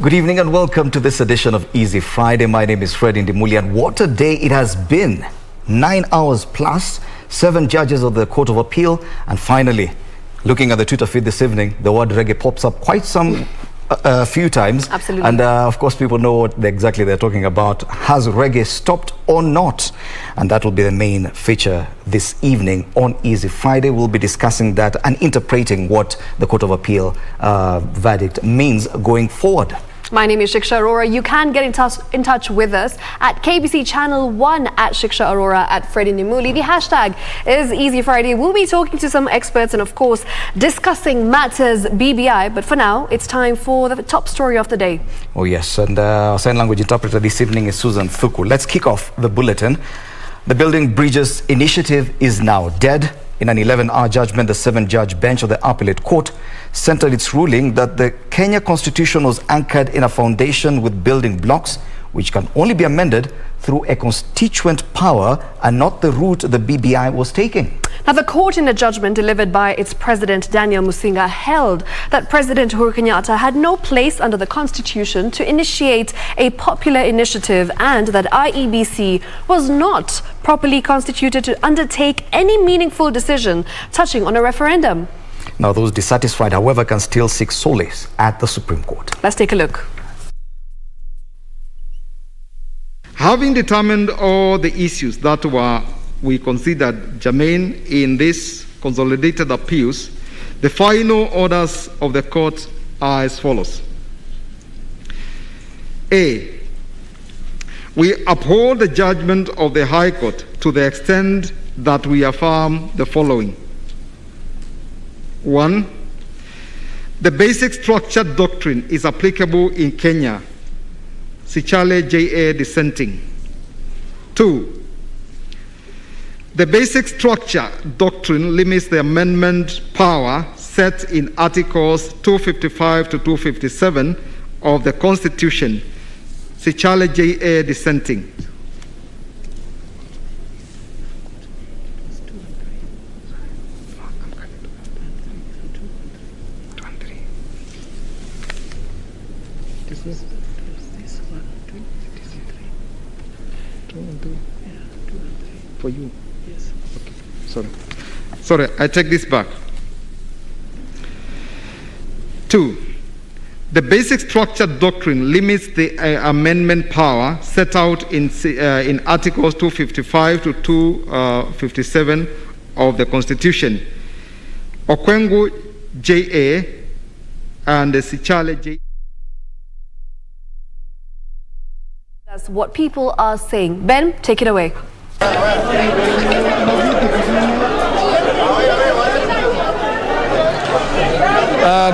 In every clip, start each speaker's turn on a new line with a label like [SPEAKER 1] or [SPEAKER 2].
[SPEAKER 1] Good evening and welcome to this edition of Easy Friday. My name is Indimuli, and what a day it has been. 9 hours plus, 7 judges of the Court of Appeal, and finally, looking at the Twitter feed this evening, the word reggae pops up quite a few times.
[SPEAKER 2] Absolutely.
[SPEAKER 1] And of course, people know what exactly they're talking about. Has reggae stopped or not? And that will be the main feature this evening on Easy Friday. We'll be discussing that and interpreting what the Court of Appeal verdict means going forward.
[SPEAKER 2] My name is Shiksha Arora. You can get in touch with us at KBC Channel 1 at Shiksha Arora at Indimuli. The hashtag is Easy Friday. We'll be talking to some experts and, of course, discussing matters BBI. But for now, it's time for the top story of the day. Oh, yes. And our sign language interpreter this evening is Susan Thuku. Let's kick off the bulletin. The Building Bridges initiative is now dead. In an 11-hour judgment, the 7-judge bench of the Appellate Court centered its ruling that the Kenya Constitution was anchored in a foundation with building blocks, which can only be amended through a constituent power and not the route the BBI was taking. Now, the court, in a judgment delivered by its president, Daniel Musinga, held that President Uhuru Kenyatta had no place under the Constitution to initiate a popular initiative and that IEBC was not properly constituted to undertake any meaningful decision touching on a referendum.
[SPEAKER 1] Now, those dissatisfied, however, can still seek solace at the Supreme Court.
[SPEAKER 2] Let's take a look.
[SPEAKER 3] Having determined all the issues that we considered germane in these consolidated appeals, the final orders of the court are as follows. A. We uphold the judgment of the High Court to the extent that we affirm the following. 1. The basic structured doctrine is applicable in Kenya. Sichale J.A. dissenting. 2. The basic structure doctrine limits the amendment power set in Articles 255 to 257 of the Constitution. Sichale J.A. dissenting. For you? Yes. Okay. Sorry, I take this back. 2. The basic structure doctrine limits the amendment power set out in Articles 255 to 257 of the Constitution. Okwengu J.A. and Sichale J.A.
[SPEAKER 2] That's what people are saying. Ben, take it away.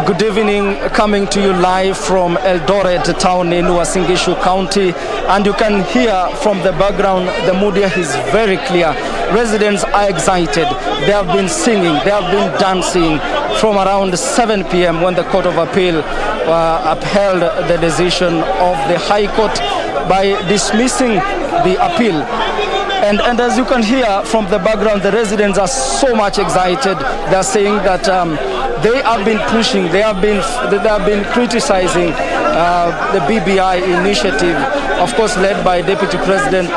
[SPEAKER 4] Good evening, coming to you live from Eldoret town in Uasin Gishu County, and you can hear from the background the mood here is very clear. Residents are excited. They have been singing, they have been dancing from around 7 p.m. when the Court of Appeal upheld the decision of the High Court by dismissing the appeal. And as you can hear from the background, the residents are so much excited. They are saying that they have been pushing, they have been criticizing the BBI initiative, of course led by Deputy President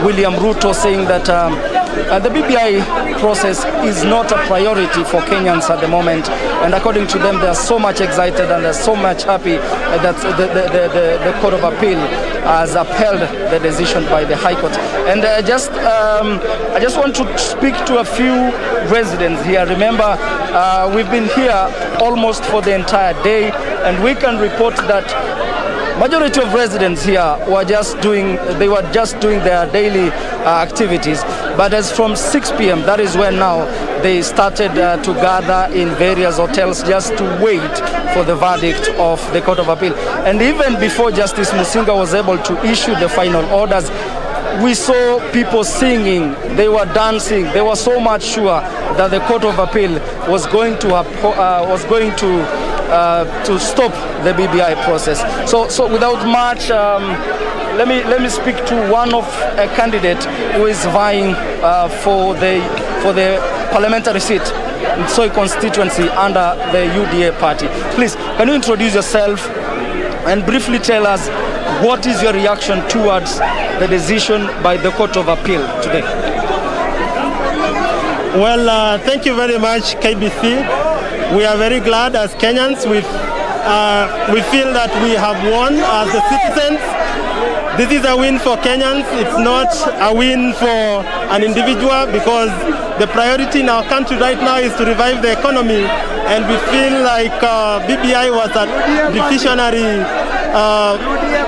[SPEAKER 4] William Ruto, saying that the BBI process is not a priority for Kenyans at the moment. And according to them, they are so much excited and they're so much happy that the Court of Appeal has upheld the decision by the High Court. And I just want to speak to a few residents here. Remember, we've been here almost for the entire day, and we can report that majority of residents here were just doing their daily activities. But as from 6 p.m., that is when now they started to gather in various hotels just to wait for the verdict of the Court of Appeal. And even before Justice Musinga was able to issue the final orders, we saw people singing, they were dancing, they were so much sure that the Court of Appeal was going to stop the BBI process. So without much, let me speak to one of a candidate who is vying for the parliamentary seat Soy constituency under the UDA party. Please, can you introduce yourself and briefly tell us what is your reaction towards the decision by the Court of Appeal today?
[SPEAKER 5] Well, thank you very much, KBC. We are very glad as Kenyans. We feel that we have won as the citizens. This is a win for Kenyans. It's not a win for an individual, because the priority in our country right now is to revive the economy, and we feel like BBI was a deficiency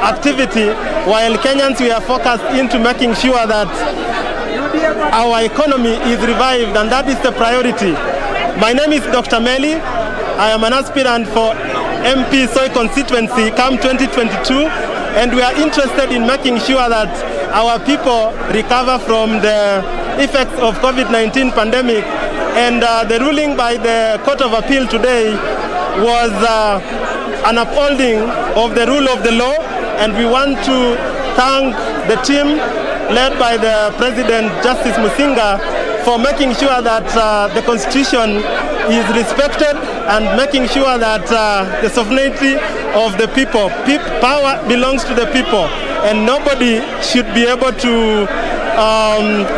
[SPEAKER 5] activity, while Kenyans, we are focused into making sure that our economy is revived, and that is the priority. My name is Dr. Meli. I am an aspirant for MP Soy constituency come 2022, and we are interested in making sure that our people recover from the effects of COVID-19 pandemic. And the ruling by the Court of Appeal today was an upholding of the rule of the law, and we want to thank the team led by the President, Justice Musinga, for making sure that the Constitution is respected and making sure that the sovereignty of the people, power belongs to the people, and nobody should be able to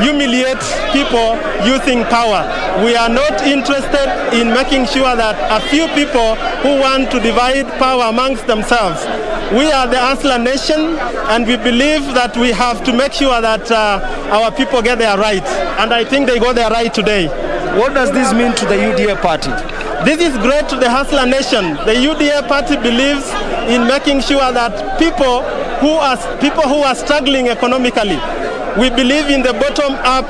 [SPEAKER 5] humiliate people using power. We are not interested in making sure that a few people who want to divide power amongst themselves. We are the Asla nation, and we believe that we have to make sure that our people get their rights, and I think they got their right today.
[SPEAKER 4] What does this mean to the UDA party?
[SPEAKER 5] This is great to the Hustler Nation. The UDA party believes in making sure that people who are struggling economically, we believe in the bottom-up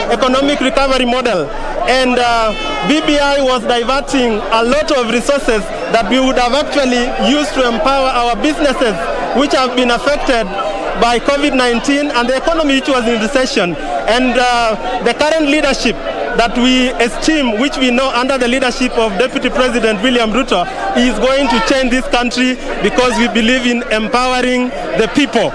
[SPEAKER 5] economic recovery model. And BBI was diverting a lot of resources that we would have actually used to empower our businesses, which have been affected by COVID-19 and the economy which was in recession. And the current leadership that we esteem, which we know under the leadership of Deputy President William Ruto, is going to change this country, because we believe in empowering the people.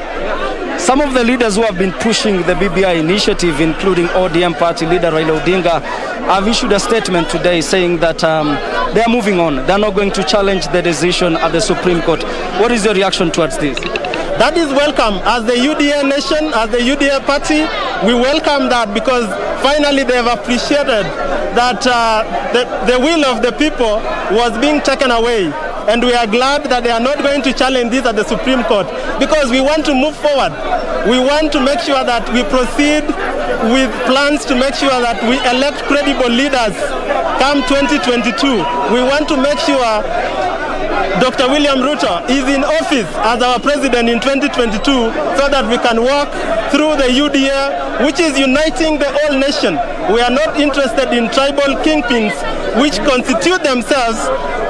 [SPEAKER 4] Some of the leaders who have been pushing the BBI initiative, including ODM party leader Raila Odinga, have issued a statement today saying that they are moving on. They are not going to challenge the decision at the Supreme Court. What is your reaction towards this?
[SPEAKER 5] That is welcome. As the UDA nation, as the UDA party, we welcome that, because finally they have appreciated that the will of the people was being taken away. And we are glad that they are not going to challenge this at the Supreme Court, because we want to move forward. We want to make sure that we proceed with plans to make sure that we elect credible leaders come 2022. We want to make sure Dr. William Ruto is in office as our president in 2022, so that we can walk through the UDA, which is uniting the whole nation. We are not interested in tribal kingpins which constitute themselves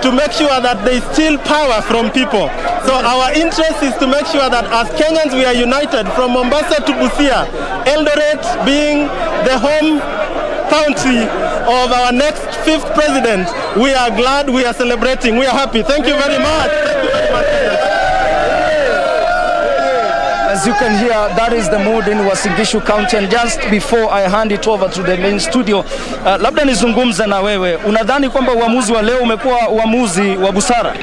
[SPEAKER 5] to make sure that they steal power from people. So our interest is to make sure that as Kenyans we are united, from Mombasa to Busia, Eldoret being the home county of our next 5th president. We are glad, we are celebrating, we are happy. Thank you very much. Thank you very much.
[SPEAKER 4] As you can hear, that is the mood in Uasin Gishu County. And just before I hand it over to the main studio, labda nizungumze na wewe. Unadhani kwamba uamuzi wa leo umekuwa uamuzi wa busara?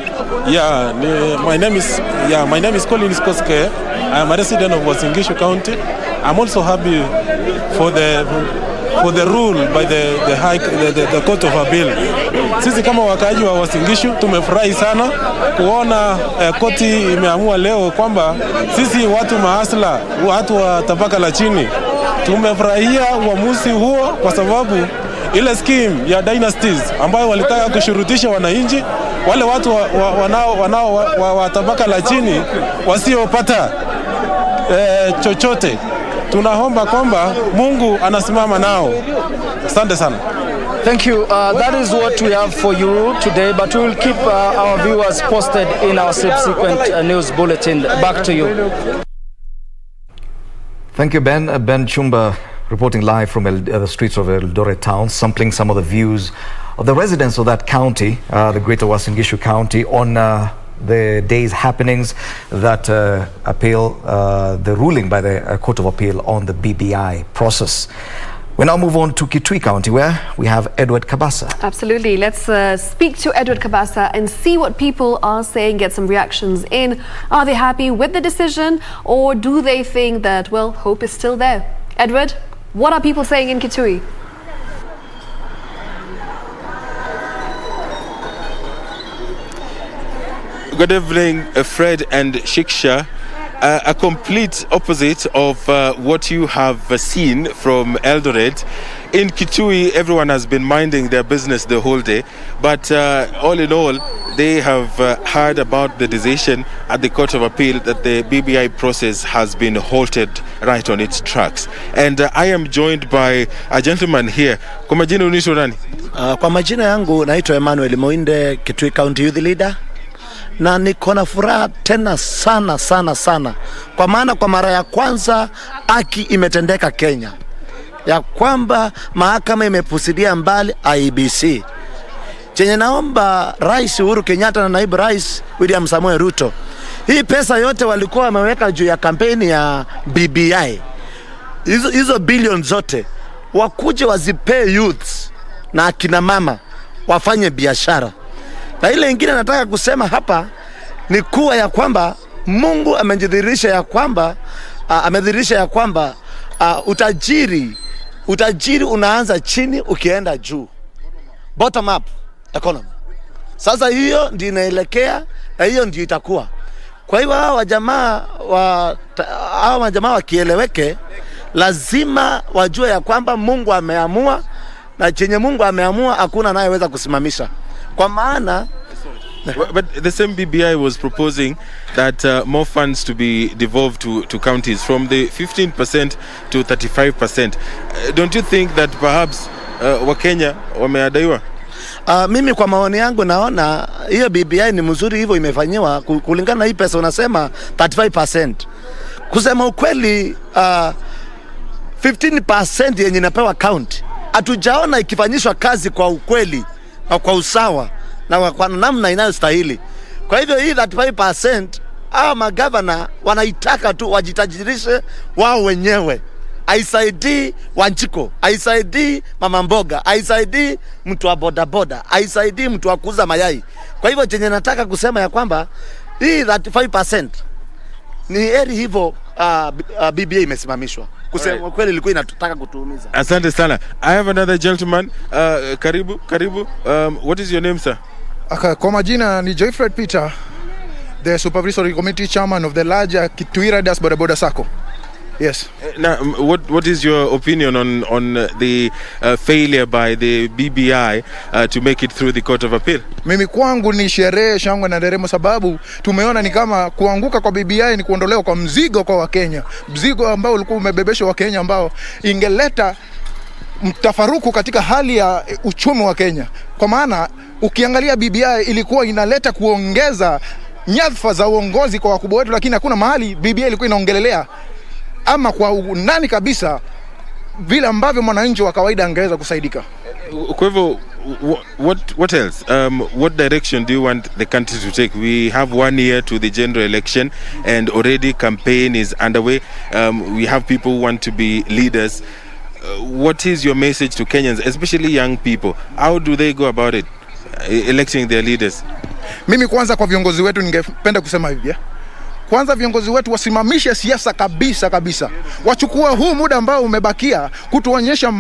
[SPEAKER 6] My name is Colin Koske. I am a resident of Uasin Gishu County. I'm also happy for the rule by the Court of Appeal. Sisi kama wakaaji wa Uasin Gishu tumefurahi sana kuona koti imeamua leo kwamba sisi watu mahasla, watu wa tabaka la chini, tumefurahia uamuzi huo, kwa sababu ile scheme ya dynasties ambayo walitaka kushurutisha wananchi, wale watu wa tabaka la chini wasiopata chochote, tunaomba kwamba Mungu anasimama nao. Asante sana.
[SPEAKER 4] Thank you. That is what we have for you today, but we will keep our viewers posted in our subsequent news bulletin. Back to you.
[SPEAKER 1] Thank you, Ben. Ben Chumba reporting live from the streets of Eldoret town, sampling some of the views of the residents of that county, the Greater Uasin Gishu County, on the day's happenings that appeal the ruling by the Court of Appeal on the BBI process. We now move on to Kitui County, where we have Edward Kabasa.
[SPEAKER 2] Absolutely. Let's speak to Edward Kabasa and see what people are saying, get some reactions in. Are they happy with the decision, or do they think that, well, hope is still there? Edward, what are people saying in Kitui?
[SPEAKER 6] Good evening, Fred and Shiksha. A complete opposite of what you have seen from Eldoret. In Kitui, everyone has been minding their business the whole day, but all in all, they have heard about the decision at the Court of Appeal that the BBI process has been halted right on its tracks. And I am joined by a gentleman here. Kwa majina unaitwa nani?
[SPEAKER 7] Kwa majina yangu naitwa Emmanuel Moinde, Kitui County Youth Leader. Na niko na furaha tena sana kwa maana kwa mara ya kwanza haki imetendeka Kenya, ya kwamba mahakama imepusilia mbali IEBC. Chenye naomba Rais Uhuru Kenyatta na Naibu Rais William Samoei Ruto, hii pesa yote walikuwa wameweka juu ya kampeni ya BBI, hizo bilioni zote wakuje wazipe youths na akina mama wafanye biashara. Na ile ingine nataka kusema hapa ni kuwa ya kwamba Mungu amejidhihirisha ya kwamba utajiri unaanza chini ukienda juu, bottom up economy. Sasa hiyo ndio inaelekea na hiyo ndio itakuwa. Kwa hivyo hawa jamaa wakieleweke, lazima wajue ya kwamba Mungu ameamua, na chenye Mungu ameamua hakuna anayeweza kusimamisha. Kwa maana
[SPEAKER 6] but the same BBI was proposing that more funds to be devolved to counties from the 15% to 35%. Don't you think that perhaps Wakenya wameadaiwa?
[SPEAKER 7] Mimi kwa maoni yangu naona hiyo BBI ni mzuri hivyo imefanywa kulingana na hii pesa unasema 35%. Kusema ukweli 15% yenye inapewa county hatujaona ikifanyishwa kazi kwa ukweli na kwa usawa na kwa namna inayostahili. Kwa hivyo hii 35% magavana wanaitaka tu wajitajirishe wao wenyewe. Aisaidii Wanjiko, aisaidii mama mboga, aisaidii mtu wa bodaboda, aisaidii mtu wa kuuza mayai. Kwa hivyo chenye nataka kusema ya kwamba hii 35% ni heri hivyo BBI imesimamishwa. Kusema kweli ilikuwa inataka kutuumiza.
[SPEAKER 6] Asante sana. I have another gentleman. Karibu. What is your name, sir?
[SPEAKER 8] Kwa majina ni Joyfred Peter, the Supervisory Committee Chairman of the larger Kitui Riders Bodaboda Sacco. Yes.
[SPEAKER 6] Now, what is your opinion on the failure by the BBI to make it through the Court of Appeal?
[SPEAKER 8] Mimi kwangu ni sherehe, shangwe na nderemo, sababu tumeona ni kama kuanguka kwa BBI ni kuondolewa kwa mzigo kwa Wakenya. Mzigo ambao ulikuwa umebebeshwa Wakenya, ambao ingeleta mtafaruku katika hali ya uchumi wa Kenya. Kwa maana ukiangalia BBI ilikuwa inaleta kuongeza nyadhifa za uongozi kwa wakubwa wetu, lakini hakuna mahali BBI ilikuwa inaongelelea ama kwa undani kabisa vile ambavyo mwananchi wa kawaida angeweza kusaidika.
[SPEAKER 6] Kwa hivyo what else? What direction do you want the country to take? We have 1 year to the general election and already campaign is underway. We have people who want to be leaders. What is your message to Kenyans, especially young people? How do they go about it, electing their leaders?
[SPEAKER 8] Mimi kwanza kwa viongozi wetu ningependa kusema hivi. Kwanza viongozi wetu wasimamishe siasa kabisa. Wachukua huu muda ambao umebakia kutuonyesha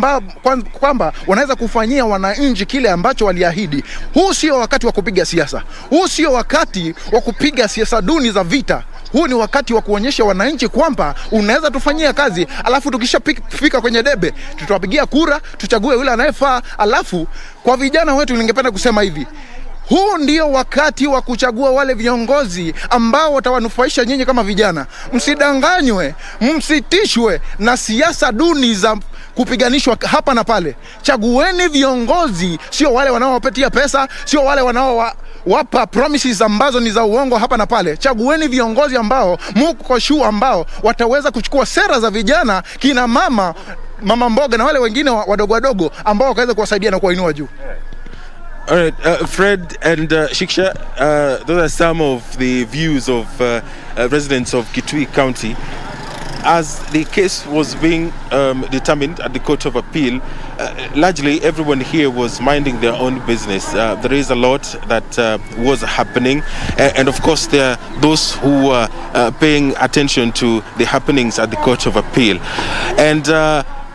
[SPEAKER 8] kwamba wanaweza kufanyia wananchi kile ambacho waliahidi. Huu sio wakati wa kupiga siasa. Huu sio wakati wa kupiga siasa duni za vita. Huu ni wakati wa kuonyesha wananchi kwamba unaweza tufanyia kazi, alafu tukishafika kwenye debe tutawapigia kura, tuchague yule anayefaa. Alafu kwa vijana wetu ningependa kusema hivi: huu ndio wakati wa kuchagua wale viongozi ambao watawanufaisha nyinyi kama vijana. Msidanganywe, msitishwe na siasa duni za kupiganishwa hapa na pale. Chagueni viongozi, sio wale wanaowapatia pesa, sio wale wanaowapa promises ambazo ni za uongo hapa na pale. Chagueni viongozi ambao mko sure ambao wataweza kuchukua sera za vijana, kina mama mboga na wale wengine wadogo ambao wakaweza kuwasaidia na kuwainua juu.
[SPEAKER 6] All right, Fred and Shiksha, those are some of the views of residents of Kitui County. as the case was being determined at the Court of Appeal, largely everyone here was minding their own business. There is a lot that was happening, and of course there are those who were paying attention to the happenings at the Court of Appeal. And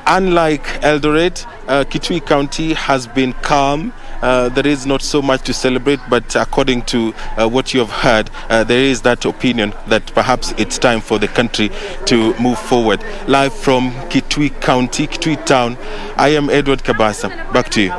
[SPEAKER 6] unlike Eldoret, Kitui County has been calm. There is not so much to celebrate, but according to what you have heard, there is that opinion that perhaps it's time for the country to move forward. Live from Kitui County, Kitui Town, I am Edward Kabasa. Back to you.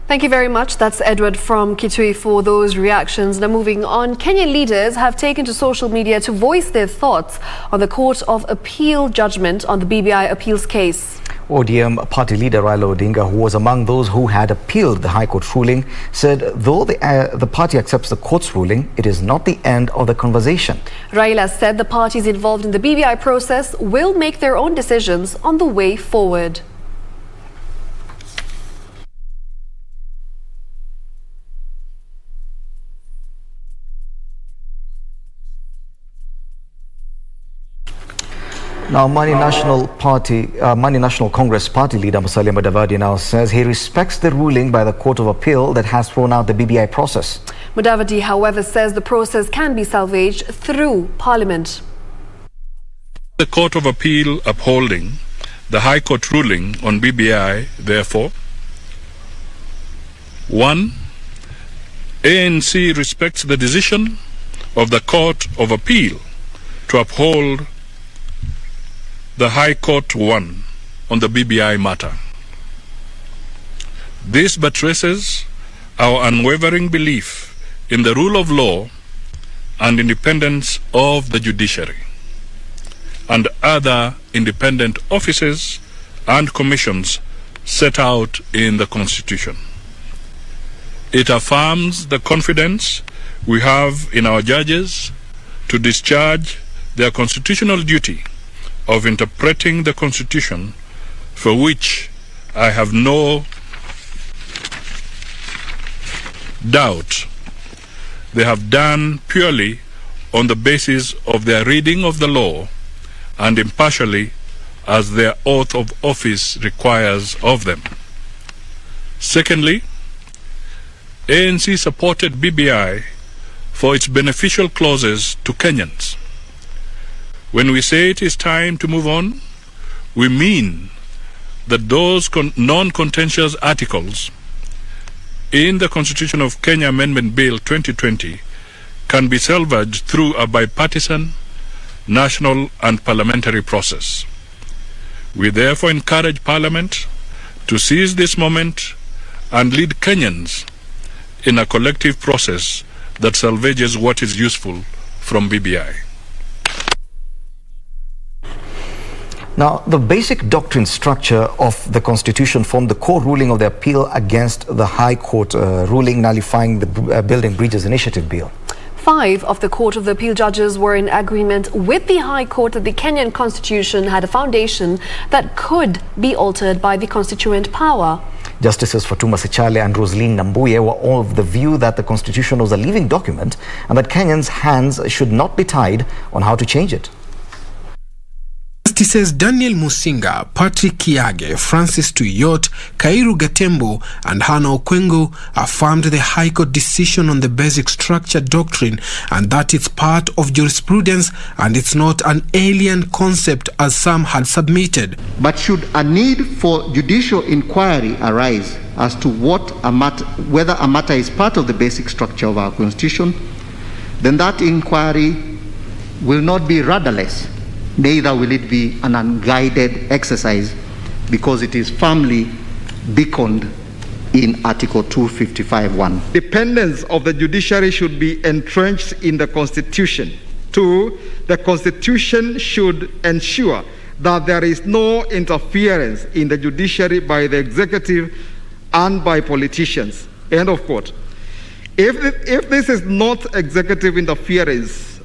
[SPEAKER 2] Thank you very much. That's Edward from Kitui for those reactions. Now moving on, Kenyan leaders have taken to social media to voice their thoughts on the Court of Appeal judgment on the BBI appeals case.
[SPEAKER 1] ODM party leader Raila Odinga, who was among those who had appealed the High Court ruling, said though the party accepts the court's ruling, it is not the end of the conversation.
[SPEAKER 2] Raila said the parties involved in the BBI process will make their own decisions on the way forward.
[SPEAKER 1] Now, Mani National Congress party leader Musalia Mudavadi now says he respects the ruling by the Court of Appeal that has thrown out the BBI process.
[SPEAKER 2] Mudavadi, however, says the process can be salvaged through Parliament.
[SPEAKER 9] The Court of Appeal upholding the High Court ruling on BBI, therefore, 1. ANC respects the decision of the Court of Appeal to uphold the High Court won on the BBI matter. This buttresses our unwavering belief in the rule of law and independence of the judiciary and other independent offices and commissions set out in the Constitution. It affirms the confidence we have in our judges to discharge their constitutional duty of interpreting the Constitution, for which I have no doubt they have done purely on the basis of their reading of the law and impartially as their oath of office requires of them. Secondly, ANC supported BBI for its beneficial clauses to Kenyans. When we say it is time to move on, we mean that those non-contentious articles in the Constitution of Kenya Amendment Bill 2020 can be salvaged through a bipartisan, national and parliamentary process. We therefore encourage Parliament to seize this moment and lead Kenyans in a collective process that salvages what is useful from BBI.
[SPEAKER 1] Now, the basic doctrine structure of the Constitution formed the core ruling of the appeal against the High Court ruling nullifying the Building Bridges Initiative Bill.
[SPEAKER 2] 5 of the Court of the Appeal judges were in agreement with the High Court that the Kenyan Constitution had a foundation that could be altered by the constituent power.
[SPEAKER 1] Justices Fatuma Sichale and Rosaline Nambuye were all of the view that the Constitution was a living document and that Kenyans' hands should not be tied on how to change it.
[SPEAKER 10] Justices Daniel Musinga, Patrick Kiage, Francis Tuyot, Kairu Gatembo and Hannah Okwengo affirmed the High Court decision on the basic structure doctrine and that it's part of jurisprudence and it's not an alien concept as some had submitted.
[SPEAKER 11] But should a need for judicial inquiry arise as to whether a matter is part of the basic structure of our Constitution, then that inquiry will not be rudderless. Neither will it be an unguided exercise because it is firmly beaconed in Article 255(1).
[SPEAKER 3] Independence of the judiciary should be entrenched in the Constitution. 2, the Constitution should ensure that there is no interference in the judiciary by the executive and by politicians. End of quote. If this is not executive interference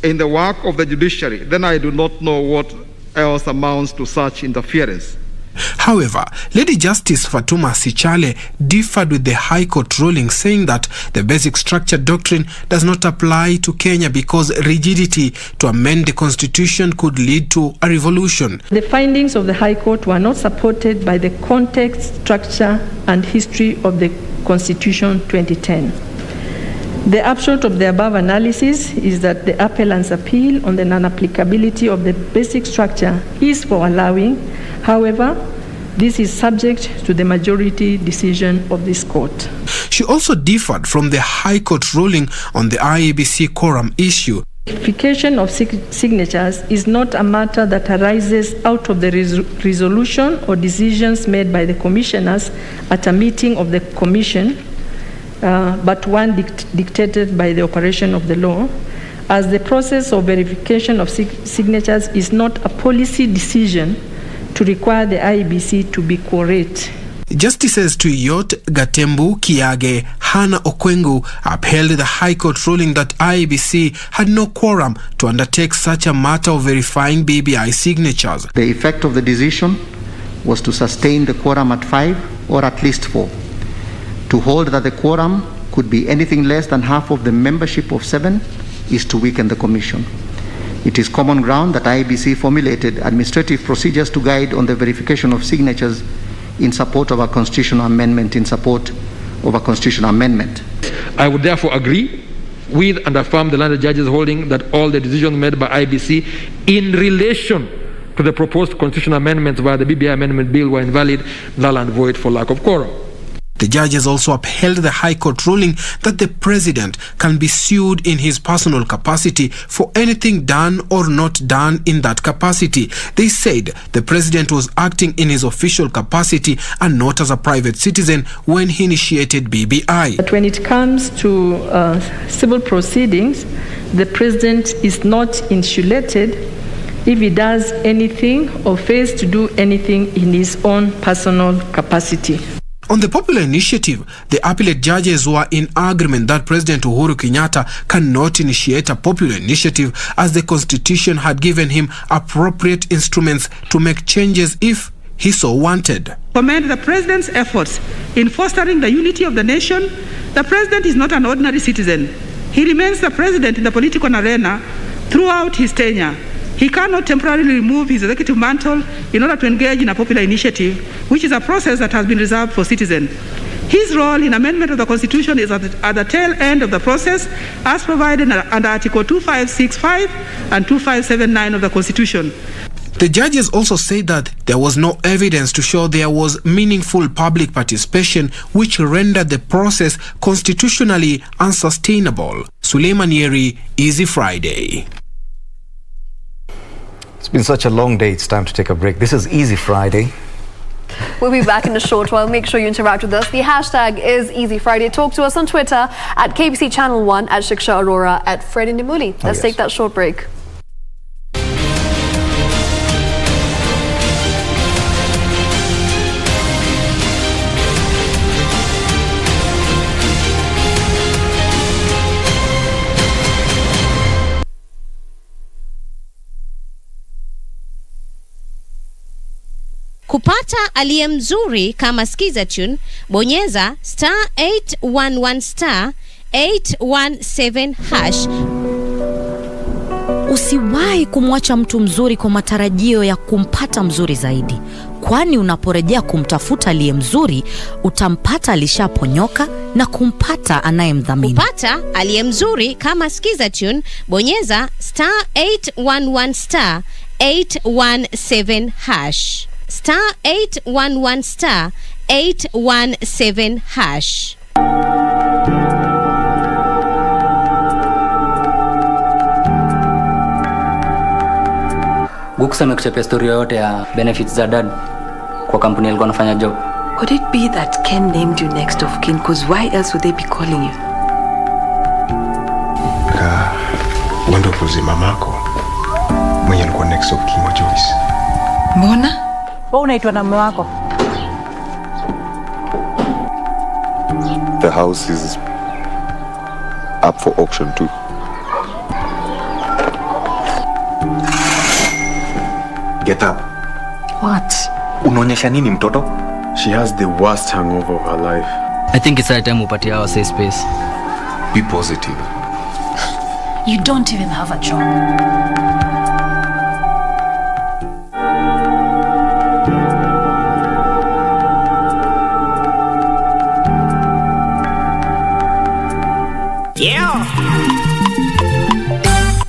[SPEAKER 3] in the work of the judiciary, then I do not know what else amounts to such interference.
[SPEAKER 10] However, Lady Justice Fatuma Sichale differed with the High Court ruling, saying that the basic structure doctrine does not apply to Kenya because rigidity to amend the constitution could lead to a revolution.
[SPEAKER 12] The findings of the High Court were not supported by the context, structure, and history of the Constitution 2010. The upshot of the above analysis is that the appellant's appeal on the non-applicability of the basic structure is for allowing. However, this is subject to the majority decision of this court.
[SPEAKER 10] She also differed from the High Court ruling on the IEBC quorum issue.
[SPEAKER 12] Verification of signatures is not a matter that arises out of the resolution or decisions made by the commissioners at a meeting of the commission, but one dictated by the operation of the law, as the process of verification of signatures is not a policy decision to require the IEBC to be quorate.
[SPEAKER 10] Justices Tuyot, Gatembu, Kiage, Hannah Okwengu upheld the High Court ruling that IEBC had no quorum to undertake such a matter of verifying BBI signatures.
[SPEAKER 11] The effect of the decision was to sustain the quorum at 5 or at least 4. To hold that the quorum could be anything less than half of the membership of 7 is to weaken the Commission. It is common ground that IEBC formulated administrative procedures to guide on the verification of signatures in support of a constitutional amendment,
[SPEAKER 13] I would therefore agree with and affirm the landed judge's holding that all the decisions made by IEBC in relation to the proposed constitutional amendments via the BBI amendment bill were invalid, null and void for lack of quorum.
[SPEAKER 10] The judges also upheld the High Court ruling that the president can be sued in his personal capacity for anything done or not done in that capacity. They said the president was acting in his official capacity and not as a private citizen when he initiated BBI.
[SPEAKER 12] But when it comes to civil proceedings, the president is not insulated if he does anything or fails to do anything in his own personal capacity.
[SPEAKER 10] On the popular initiative, the appellate judges were in agreement that President Uhuru Kenyatta cannot initiate a popular initiative as the Constitution had given him appropriate instruments to make changes if he so wanted.
[SPEAKER 14] Commend the President's efforts in fostering the unity of the nation. The President is not an ordinary citizen. He remains the President in the political arena throughout his tenure. He cannot temporarily remove his executive mantle in order to engage in a popular initiative, which is a process that has been reserved for citizens. His role in amendment of the Constitution is at the tail end of the process, as provided under Article 2565 and 2579 of the Constitution.
[SPEAKER 10] The judges also said that there was no evidence to show there was meaningful public participation, which rendered the process constitutionally unsustainable. Suleiman Yeri, Easy Friday.
[SPEAKER 1] It's been such a long day, it's time to take a break. This is Easy Friday.
[SPEAKER 2] We'll be back in a short while. Make sure you interact with us. The hashtag is Easy Friday. Talk to us on Twitter at KBC Channel 1, at Shiksha Arora, at Fred Indimuli. Let's take that short break.
[SPEAKER 15] Kupata aliye mzuri kama skiza tune, bonyeza *811 *817 hash.
[SPEAKER 16] Usiwahi kumwacha mtu mzuri kwa matarajio ya kumpata mzuri zaidi, kwani unaporejea kumtafuta aliye mzuri utampata alishaponyoka na kumpata anayemdhamini.
[SPEAKER 15] Kupata aliye mzuri kama skiza tune, bonyeza *811 *817 hash. *811 *817 hash.
[SPEAKER 17] Guksa amekuchapia story yote ya benefits za dad kwa kampuni alikuwa anafanya job.
[SPEAKER 18] Could it be that Ken named you next of kin? Because why else would they be calling you?
[SPEAKER 19] Wendo kuzi mamako mwenye alikuwa next of kin wa Joyce.
[SPEAKER 18] Mbona?
[SPEAKER 20] Wewe unaitwa na mume wako?
[SPEAKER 21] The house is up for auction too.
[SPEAKER 19] Get up.
[SPEAKER 18] What?
[SPEAKER 19] Unaonyesha nini mtoto?
[SPEAKER 5] She has the worst hangover of her life.
[SPEAKER 17] I think it's right time upatie our safe space.
[SPEAKER 5] Be positive.
[SPEAKER 22] You don't even have a job.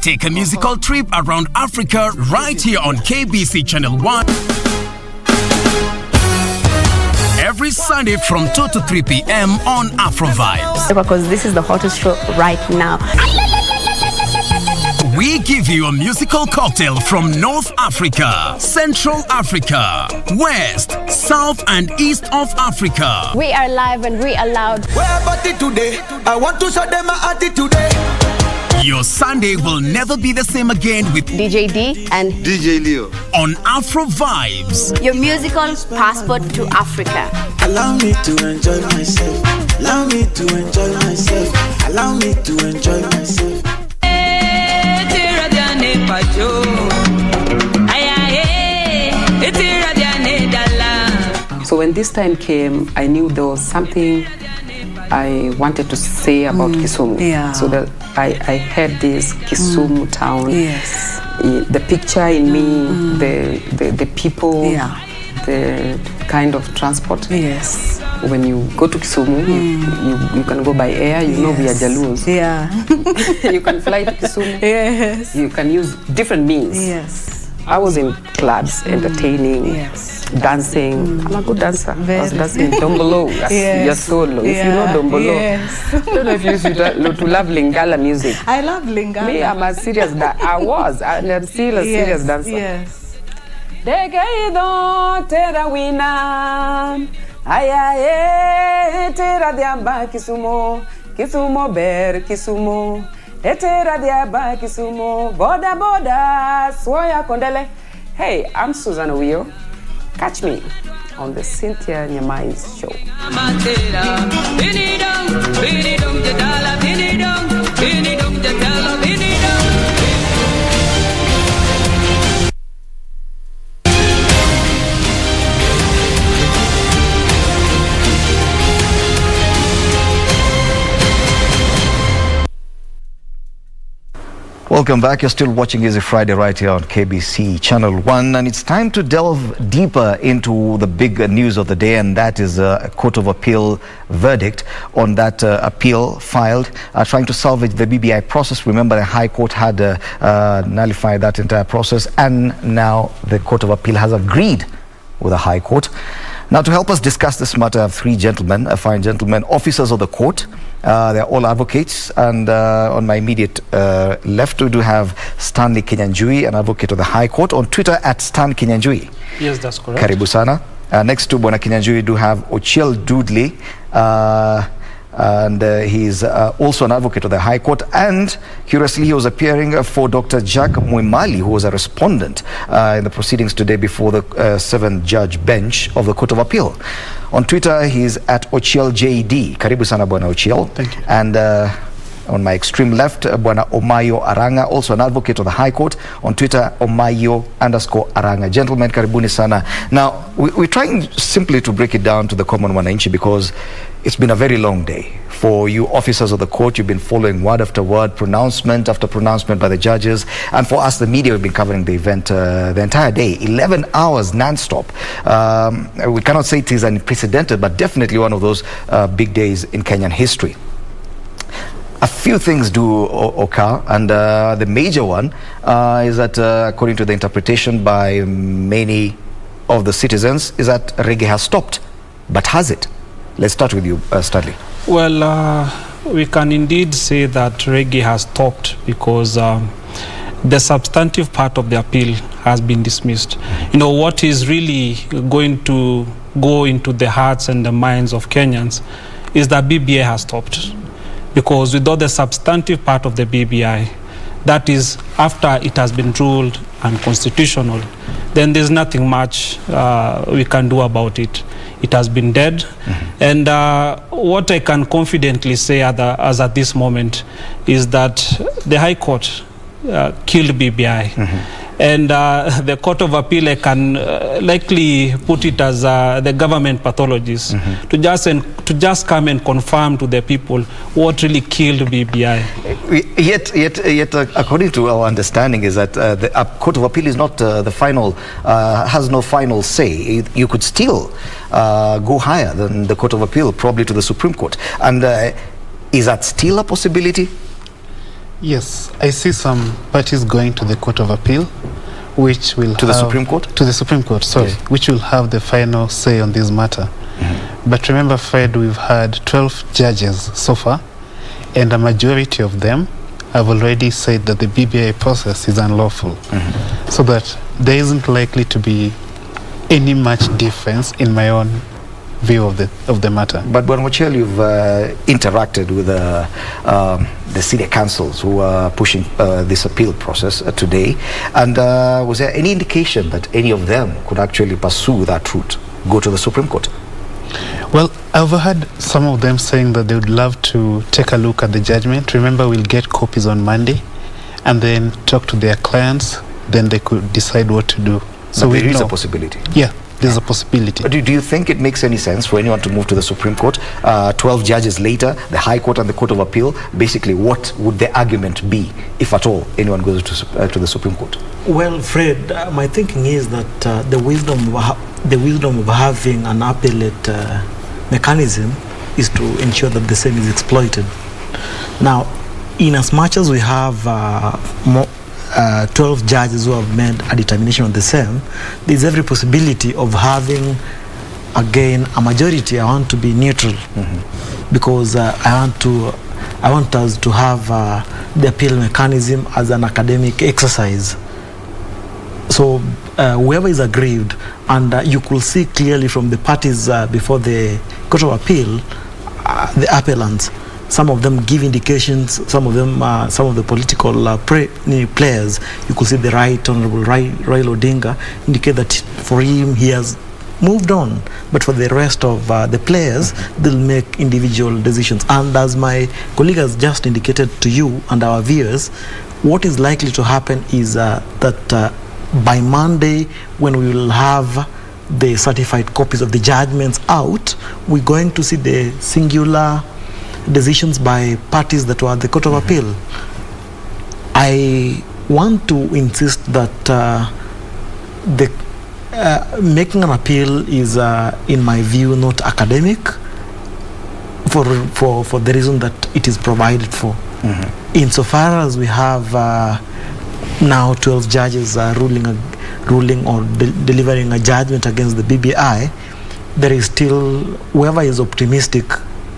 [SPEAKER 23] Take a musical trip around Africa right here on KBC Channel 1. Every Sunday from 2 to 3 p.m. on Afro Vibes.
[SPEAKER 24] Because this is the hottest show right now.
[SPEAKER 23] We give you a musical cocktail from North Africa, Central Africa, West, South and East of Africa.
[SPEAKER 2] We are live and we are loud.
[SPEAKER 25] Where about it today? I want to show them my attitude today.
[SPEAKER 23] Your Sunday will never be the same again with
[SPEAKER 2] DJ D and
[SPEAKER 25] DJ Leo
[SPEAKER 23] on Afro Vibes.
[SPEAKER 24] Your musical passport to Africa.
[SPEAKER 25] Allow me to enjoy myself. Allow me to enjoy myself. Allow me to enjoy myself.
[SPEAKER 18] So when this time came, I knew there was something I wanted to say about Kisumu. Yeah.
[SPEAKER 22] So that
[SPEAKER 18] I had this Kisumu town.
[SPEAKER 22] Yes.
[SPEAKER 18] The picture in me, the people, the kind of transport.
[SPEAKER 22] Yes.
[SPEAKER 18] When you go to Kisumu, you can go by air. You know we are Jalus.
[SPEAKER 22] Yeah.
[SPEAKER 18] You can fly to Kisumu.
[SPEAKER 22] Yes.
[SPEAKER 18] You can use different means.
[SPEAKER 22] Yes.
[SPEAKER 18] I was in clubs, entertaining, dancing. I'm a good dancer. I was dancing Dombolo, your solo. If you know Dombolo, I don't know if you used to love Lingala music.
[SPEAKER 22] I love Lingala.
[SPEAKER 18] Me, I'm a serious dancer. I was, and I'm still a serious dancer.
[SPEAKER 22] Yes.
[SPEAKER 18] Degeido tera wina, ayaye tera diamba Kisumu, Kisumu ber Kisumu. Etera diaba Kisumu, boda boda, swoya kondele. Hey, I'm Susanna Wio. Catch me on the Cynthia Nyamai's show.
[SPEAKER 1] Welcome back. You're still watching Easy Friday right here on KBC Channel 1, and it's time to delve deeper into the big news of the day, and that is a Court of Appeal verdict on that appeal filed trying to salvage the BBI process. Remember, the High Court had nullified that entire process, and now the Court of Appeal has agreed with the High Court. Now, to help us discuss this matter, I have three gentlemen, fine gentlemen, officers of the court. They're all advocates, and on my immediate left we do have Stanley Kinyanjui, an advocate of the High Court, on Twitter at Stan Kinyanjui.
[SPEAKER 4] Yes, that's correct.
[SPEAKER 1] Karibu sana. Next to Bwana Kinyanjui we do have Ochiel Dudley, and he's also an advocate of the High Court, and curiously he was appearing for Dr. Jack Mwimali, who was a respondent in the proceedings today before the 7-judge bench of the Court of Appeal. On Twitter he's at Ochiel JD. Karibu sana Bwana Ochiel.
[SPEAKER 4] Thank you.
[SPEAKER 1] And on my extreme left, Bwana Omayo Aranga, also an advocate of the High Court. On Twitter, Omayo_Aranga. Gentlemen, karibuni sana. Now, we're trying simply to break it down to the common wananchi, because it's been a very long day. For you officers of the court, you've been following word after word, pronouncement after pronouncement by the judges. And for us, the media, we've been covering the event the entire day, 11 hours non-stop. We cannot say it is unprecedented, but definitely one of those big days in Kenyan history. A few things do occur, and the major one is that according to the interpretation by many of the citizens, is that reggae has stopped. But has it? Let's start with you, Stanley.
[SPEAKER 4] Well, we can indeed say that reggae has stopped, because the substantive part of the appeal has been dismissed. You know, what is really going to go into the hearts and the minds of Kenyans is that BBI has stopped. Because without the substantive part of the BBI, that is after it has been ruled unconstitutional, then there's nothing much we can do about it. It has been dead. And what I can confidently say as at this moment is that the High Court killed BBI.
[SPEAKER 3] And the Court of Appeal can likely put it as the government pathologies to just come and confirm to the people what really killed BBI.
[SPEAKER 1] Yet, according to our understanding, is that the Court of Appeal is not the final, has no final say. You could still go higher than the Court of Appeal, probably to the Supreme Court. And is that still a possibility?
[SPEAKER 6] Yes, I see some parties going to the Court of Appeal, which will
[SPEAKER 1] the Supreme Court? To
[SPEAKER 6] the Supreme Court, sorry, yes. Which will have the final say on this matter. But remember, Fred, we've had 12 judges so far, and a majority of them have already said that the BBI process is unlawful. So that there isn't likely to be any much difference in my own view of the matter.
[SPEAKER 1] But Bwana Mochel, you've interacted with the senior councils who are pushing this appeal process today, and was there any indication that any of them could actually pursue that route, go to the Supreme Court?
[SPEAKER 6] Well, I've heard some of them saying that they would love to take a look at the judgment. Remember, we'll get copies on Monday and then talk to their clients, then they could decide what to do.
[SPEAKER 1] So there is a possibility.
[SPEAKER 6] Yeah, there's a possibility.
[SPEAKER 1] But do you think it makes any sense for anyone to move to the Supreme Court? 12 judges later, the High Court and the Court of Appeal, basically what would the argument be, if at all, anyone goes to the Supreme Court?
[SPEAKER 7] Well, Fred, my thinking is that the wisdom of having an appellate mechanism is to ensure that the same is exploited. Now, in as much as we have 12 judges who have made a determination on the same, there's every possibility of having, again, a majority. I want to be neutral because I want us to have the appeal mechanism as an academic exercise. So whoever is aggrieved, and you could see clearly from the parties before the Court of Appeal, the appellants, some of them give indications, some of the political players, you could see the Right Honorable Raila Odinga indicate that for him he has moved on, but for the rest of the players, they'll make individual decisions. And as my colleague has just indicated to you and our viewers, what is likely to happen is that by Monday, when we will have the certified copies of the judgments out, we're going to see the singular decisions by parties that were at the Court of Appeal. I want to insist that making an appeal is, in my view, not academic for the reason that it is provided for. Insofar as we have now 12 judges ruling or delivering a judgment against the BBI, there is still, whoever is optimistic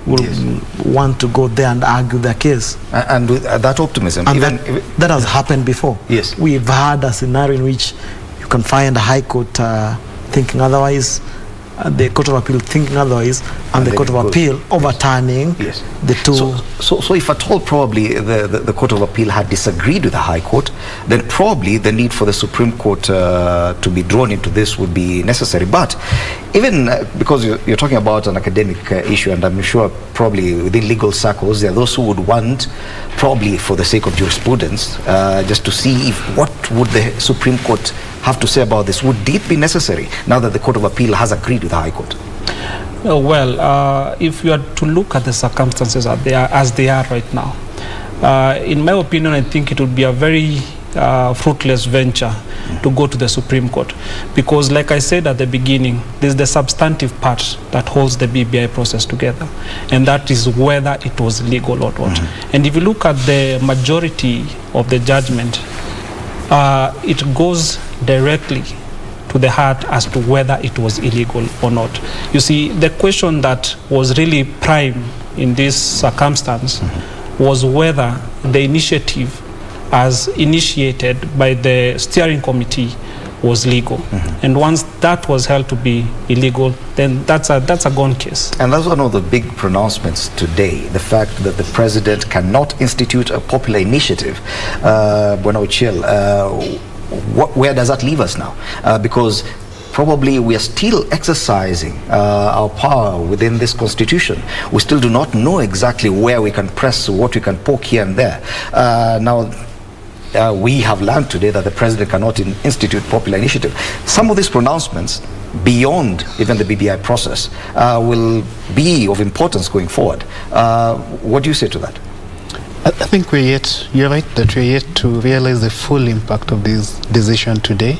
[SPEAKER 7] will want to go there and argue their case.
[SPEAKER 1] And with that optimism,
[SPEAKER 7] and that has happened before.
[SPEAKER 1] Yes.
[SPEAKER 7] We've had a scenario in which you can find a High Court thinking otherwise, the Court of Appeal thinking otherwise, and the Court of Appeal overturning the two.
[SPEAKER 1] So if at all probably the Court of Appeal had disagreed with the High Court, then probably the need for the Supreme Court to be drawn into this would be necessary. But even because you're talking about an academic issue, and I'm sure probably within legal circles, there are those who would want, probably for the sake of jurisprudence, just to see if what would the Supreme Court have to say about this. Would it be necessary now that the Court of Appeal has agreed with the High Court?
[SPEAKER 3] Well, if you are to look at the circumstances as they are right now, in my opinion, I think it would be a very fruitless venture to go to the Supreme Court, because like I said at the beginning, there's the substantive part that holds the BBI process together, and that is whether it was legal or not. And if you look at the majority of the judgment, it goes directly to the heart as to whether it was illegal or not. You see, the question that was really prime in this circumstance was whether the initiative as initiated by the steering committee was legal. And once that was held to be illegal, then that's a gone case.
[SPEAKER 1] And that's one of the big pronouncements today, the fact that the president cannot institute a popular initiative. Bwana Ochiel, where does that leave us now? Because probably we are still exercising our power within this constitution. We still do not know exactly where we can press, what we can poke here and there. Now, we have learned today that the president cannot institute popular initiative. Some of these pronouncements, beyond even the BBI process, will be of importance going forward. What do you say to that?
[SPEAKER 6] I think you're right that we're yet to realize the full impact of this decision today.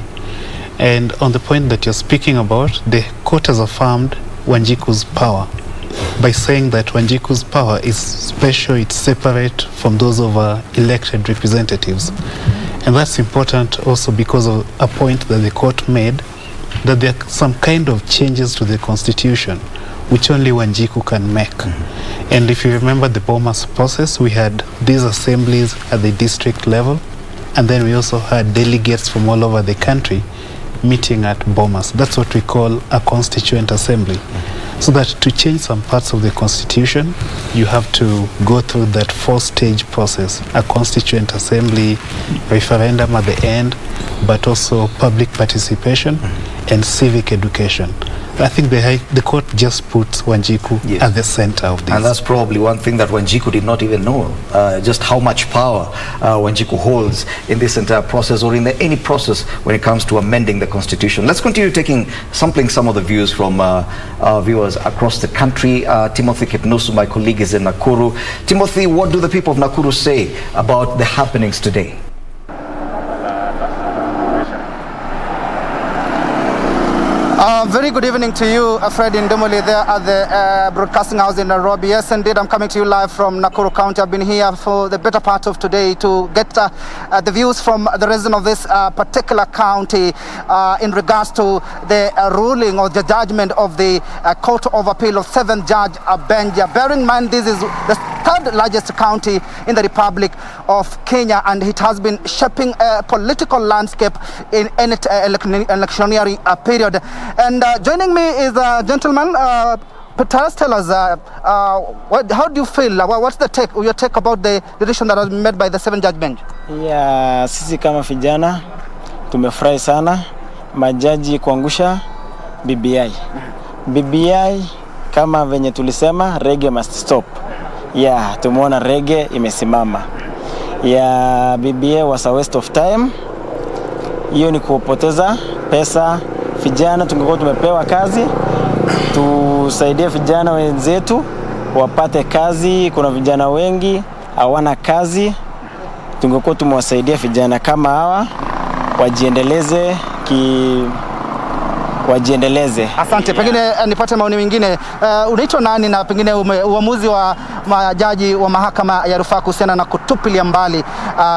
[SPEAKER 6] And on the point that you're speaking about, the court has affirmed Wanjiku's power by saying that Wanjiku's power is special, it's separate from those of elected representatives. And that's important also because of a point that the court made, that there are some kind of changes to the constitution which only Wanjiku can make. And if you remember the Bomas process, we had these assemblies at the district level, and then we also had delegates from all over the country meeting at Bomas. That's what we call a constituent assembly. So that to change some parts of the constitution, you have to go through that 4-stage process, a constituent assembly, referendum at the end, but also public participation and civic education. I think the court just puts Wanjiku at the center of this.
[SPEAKER 1] And that's probably one thing that Wanjiku did not even know, just how much power Wanjiku holds in this entire process, or in any process when it comes to amending the constitution. Let's continue sampling some of the views from our viewers across the country. Timothy Kipnusu, my colleague, is in Nakuru. Timothy, what do the people of Nakuru say about the happenings today?
[SPEAKER 8] Very good evening to you, Fred Indimuli, there at the broadcasting house in Nairobi. Yes, indeed, I'm coming to you live from Nakuru County. I've been here for the better part of today to get the views from the residents of this particular county in regards to the ruling or the judgment of the Court of Appeal of 7th Judge bench. Bearing in mind, this is the third largest county in the Republic of Kenya, and it has been shaping a political landscape in any electioneering period. And joining me is a gentleman. Tell us, how do you feel? What's your take about the decision that has been made by the 7th Judge bench?
[SPEAKER 9] Yeah, sisi kama vijana tumefurahi sana majaji kuangusha BBI. BBI kama venye tulisema, reggae must stop. Yeah, tumeona reggae imesimama. Yeah, BBI was a waste of time. Hiyo ni kupoteza pesa. Vijana tungekuwa tumepewa kazi, tusaidie vijana wenzetu wapate kazi. Kuna vijana wengi hawana kazi, tungekuwa tumewasaidia vijana kama hawa wajiendeleze.
[SPEAKER 8] Asante. Pengine nipate maoni mengine. Unaitwa nani, na pengine uamuzi wa majaji wa mahakama ya rufaa kuhusiana na kutupilia mbali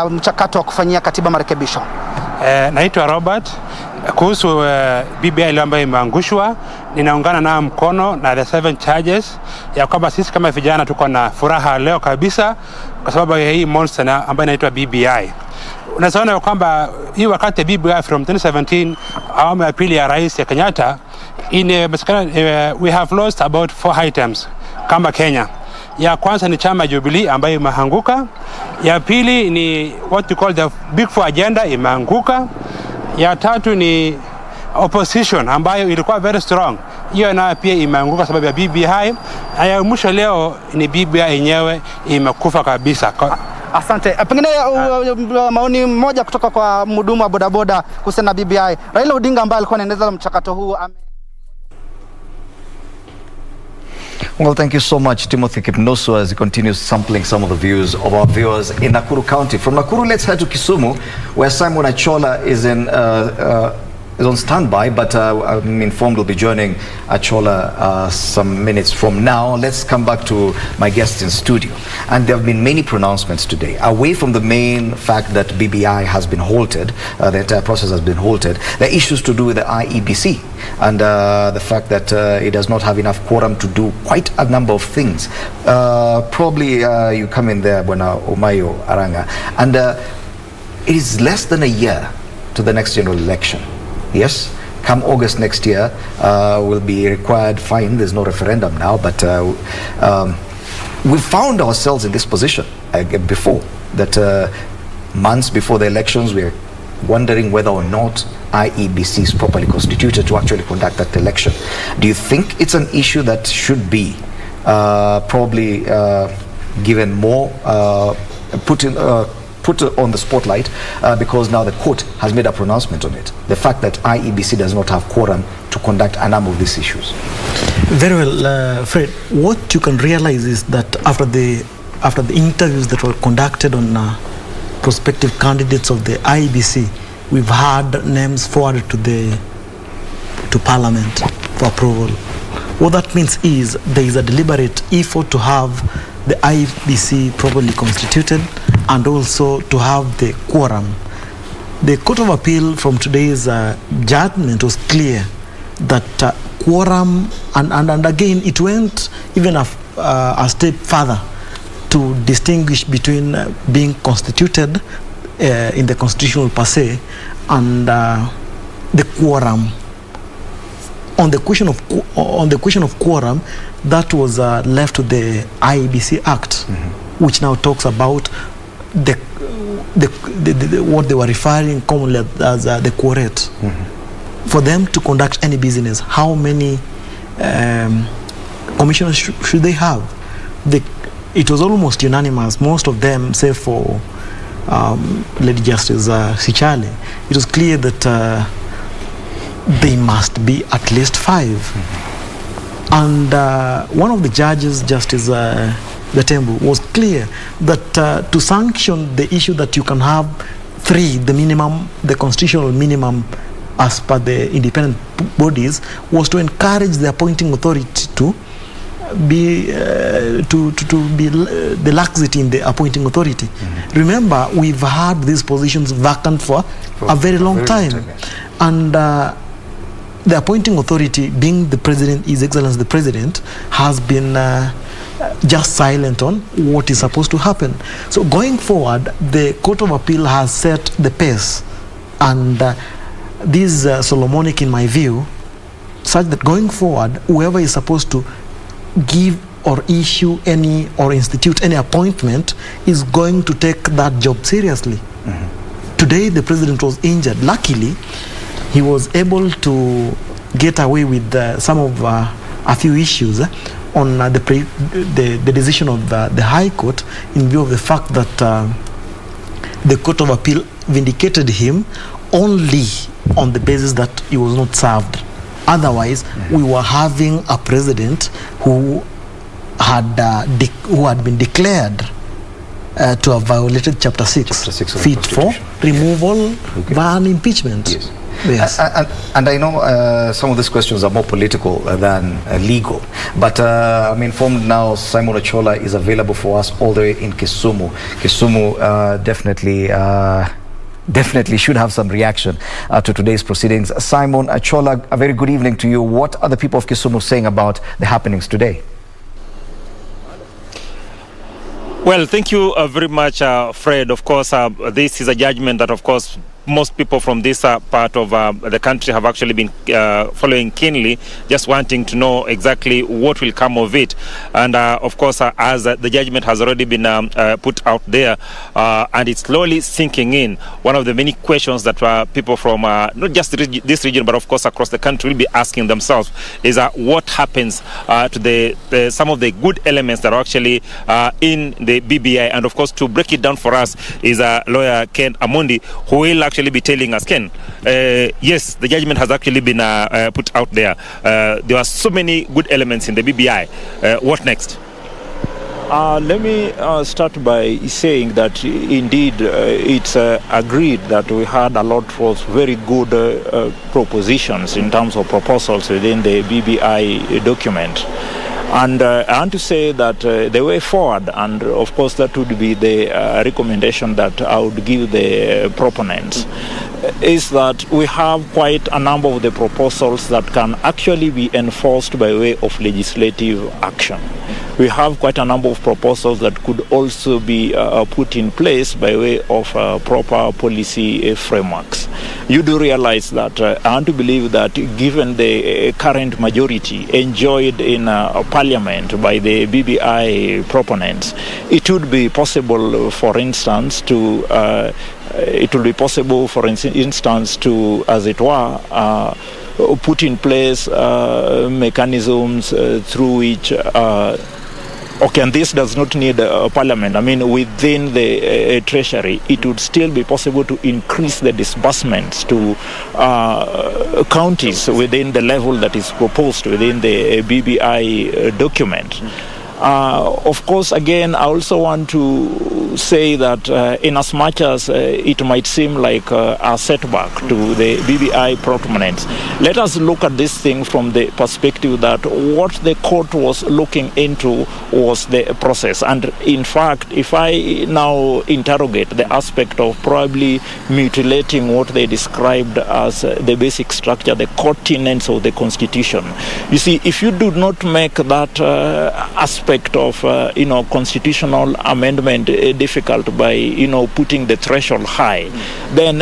[SPEAKER 8] mchakato wa kufanyia katiba marekebisho?
[SPEAKER 11] Naitwa Robert. Kuhusu BBI ambayo imeangushwa, ninaungana na mkono na the 7 charges ya kwamba sisi kama vijana tuko na furaha leo kabisa kwa sababu ya hii monster ambayo inaitwa BBI. Unaona kwamba hii wakati BBI from 2017 awamu ya pili ya Rais ya Kenyatta, we have lost about 4 items kama Kenya. Ya kwanza ni chama Jubilee ambayo imeanguka. Ya pili ni what we call the Big Four agenda imeanguka. Ya tatu ni opposition ambayo ilikuwa very strong. Hiyo na pia imeanguka sababu ya BBI. Ya mwisho leo ni BBI yenyewe imekufa kabisa.
[SPEAKER 8] Asante. Pengine maoni mmoja kutoka kwa mhudumu wa bodaboda kuhusiana na BBI. Raila Odinga ambaye alikuwa anaendeleza mchakato huu
[SPEAKER 1] Well, thank you so much, Timothy Kipnusu, as he continues sampling some of the views of our viewers in Nakuru County. From Nakuru, let's head to Kisumu, where Simon Achola is on standby, but I'm informed we'll be joining Achola some minutes from now. Let's come back to my guests in studio. And there have been many pronouncements today. Away from the main fact that BBI has been halted, the entire process has been halted, there are issues to do with the IEBC and the fact that it does not have enough quorum to do quite a number of things. Probably you come in there, Bwana Omayo Aranga, and it is less than a year to the next general election. Yes, come August next year, will be required, fine, there's no referendum now, but we found ourselves in this position before, that months before the elections, we're wondering whether or not IEBC is properly constituted to actually conduct that election. Do you think it's an issue that should be probably given more, put on the spotlight because now the court has made a pronouncement on it. The fact that IEBC does not have quorum to conduct a number of these issues.
[SPEAKER 7] Very well, Fred. What you can realize is that after the interviews that were conducted on prospective candidates of the IEBC, we've had names forwarded to Parliament for approval. What that means is there is a deliberate effort to have the IEBC properly constituted and also to have the quorum. The Court of Appeal from today's judgment was clear that quorum, and again it went even a step further to distinguish between being constituted in the constitutional per se and the quorum. On the question of quorum, that was left to the IEBC Act, which now talks about what they were referring commonly as the quorate. For them to conduct any business, how many commissioners should they have? It was almost unanimous, most of them, save for Lady Justice Sichale. It was clear that they must be at least 5. And one of the judges, Justice Gatembu, was clear that to sanction the issue that you can have 3, the minimum, the constitutional minimum as per the independent bodies, was to encourage the appointing authority to be the laxity in the appointing authority. Remember, we've had these positions vacant for a very long time. And the appointing authority, being the president, His Excellency the President, has been just silent on what is supposed to happen. So going forward, the Court of Appeal has set the pace, and this is Solomonic in my view, such that going forward, whoever is supposed to give or issue any or institute any appointment is going to take that job seriously. Today, the president was injured. Luckily, he was able to get away with some of a few issues on the decision of the High Court, in view of the fact that the Court of Appeal vindicated him only on the basis that he was not served. Otherwise, we were having a president who had been declared to have violated Chapter 6 fit for removal via an impeachment. Yes.
[SPEAKER 1] And I know some of these questions are more political than legal, but I'm informed now Simon Achola is available for us all the way in Kisumu. Kisumu definitely should have some reaction to today's proceedings. Simon Achola, a very good evening to you. What are the people of Kisumu saying about the happenings today?
[SPEAKER 10] Well, thank you very much, Fred. Of course, this is a judgment that, of course, most people from this part of the country have actually been following keenly, just wanting to know exactly what will come of it. And of course, as the judgment has already been put out there, and it's slowly sinking in, one of the many questions that people from not just this region, but of course across the country will be asking themselves is what happens to some of the good elements that are actually in the BBI. And of course, to break it down for us is lawyer Ken Amundi, who will actually be telling us, Ken, yes, the judgment has actually been put out there. There are so many good elements in the BBI. What next?
[SPEAKER 12] Let me start by saying that indeed it's agreed that we had a lot of very good propositions in terms of proposals within the BBI document. And I want to say that the way forward, and of course that would be the recommendation that I would give the proponents, is that we have quite a number of the proposals that can actually be enforced by way of legislative action. We have quite a number of proposals that could also be put in place by way of proper policy frameworks. You do realize that I want to believe that given the current majority enjoyed in Parliament by the BBI proponents, it would be possible, for instance, to as it were, put in place mechanisms through which Okay, and this does not need parliament. I mean, within the treasury, it would still be possible to increase the disbursements to counties within the level that is proposed within the BBI document. Of course, again, I also want to say that in as much as it might seem like a setback to the BBI proponents, let us look at this thing from the perspective that what the court was looking into was the process. And in fact, if I now interrogate the aspect of probably mutilating what they described as the basic structure, the core tenets of the Constitution, you see, if you do not make that aspect of constitutional amendment difficult by putting the threshold high, then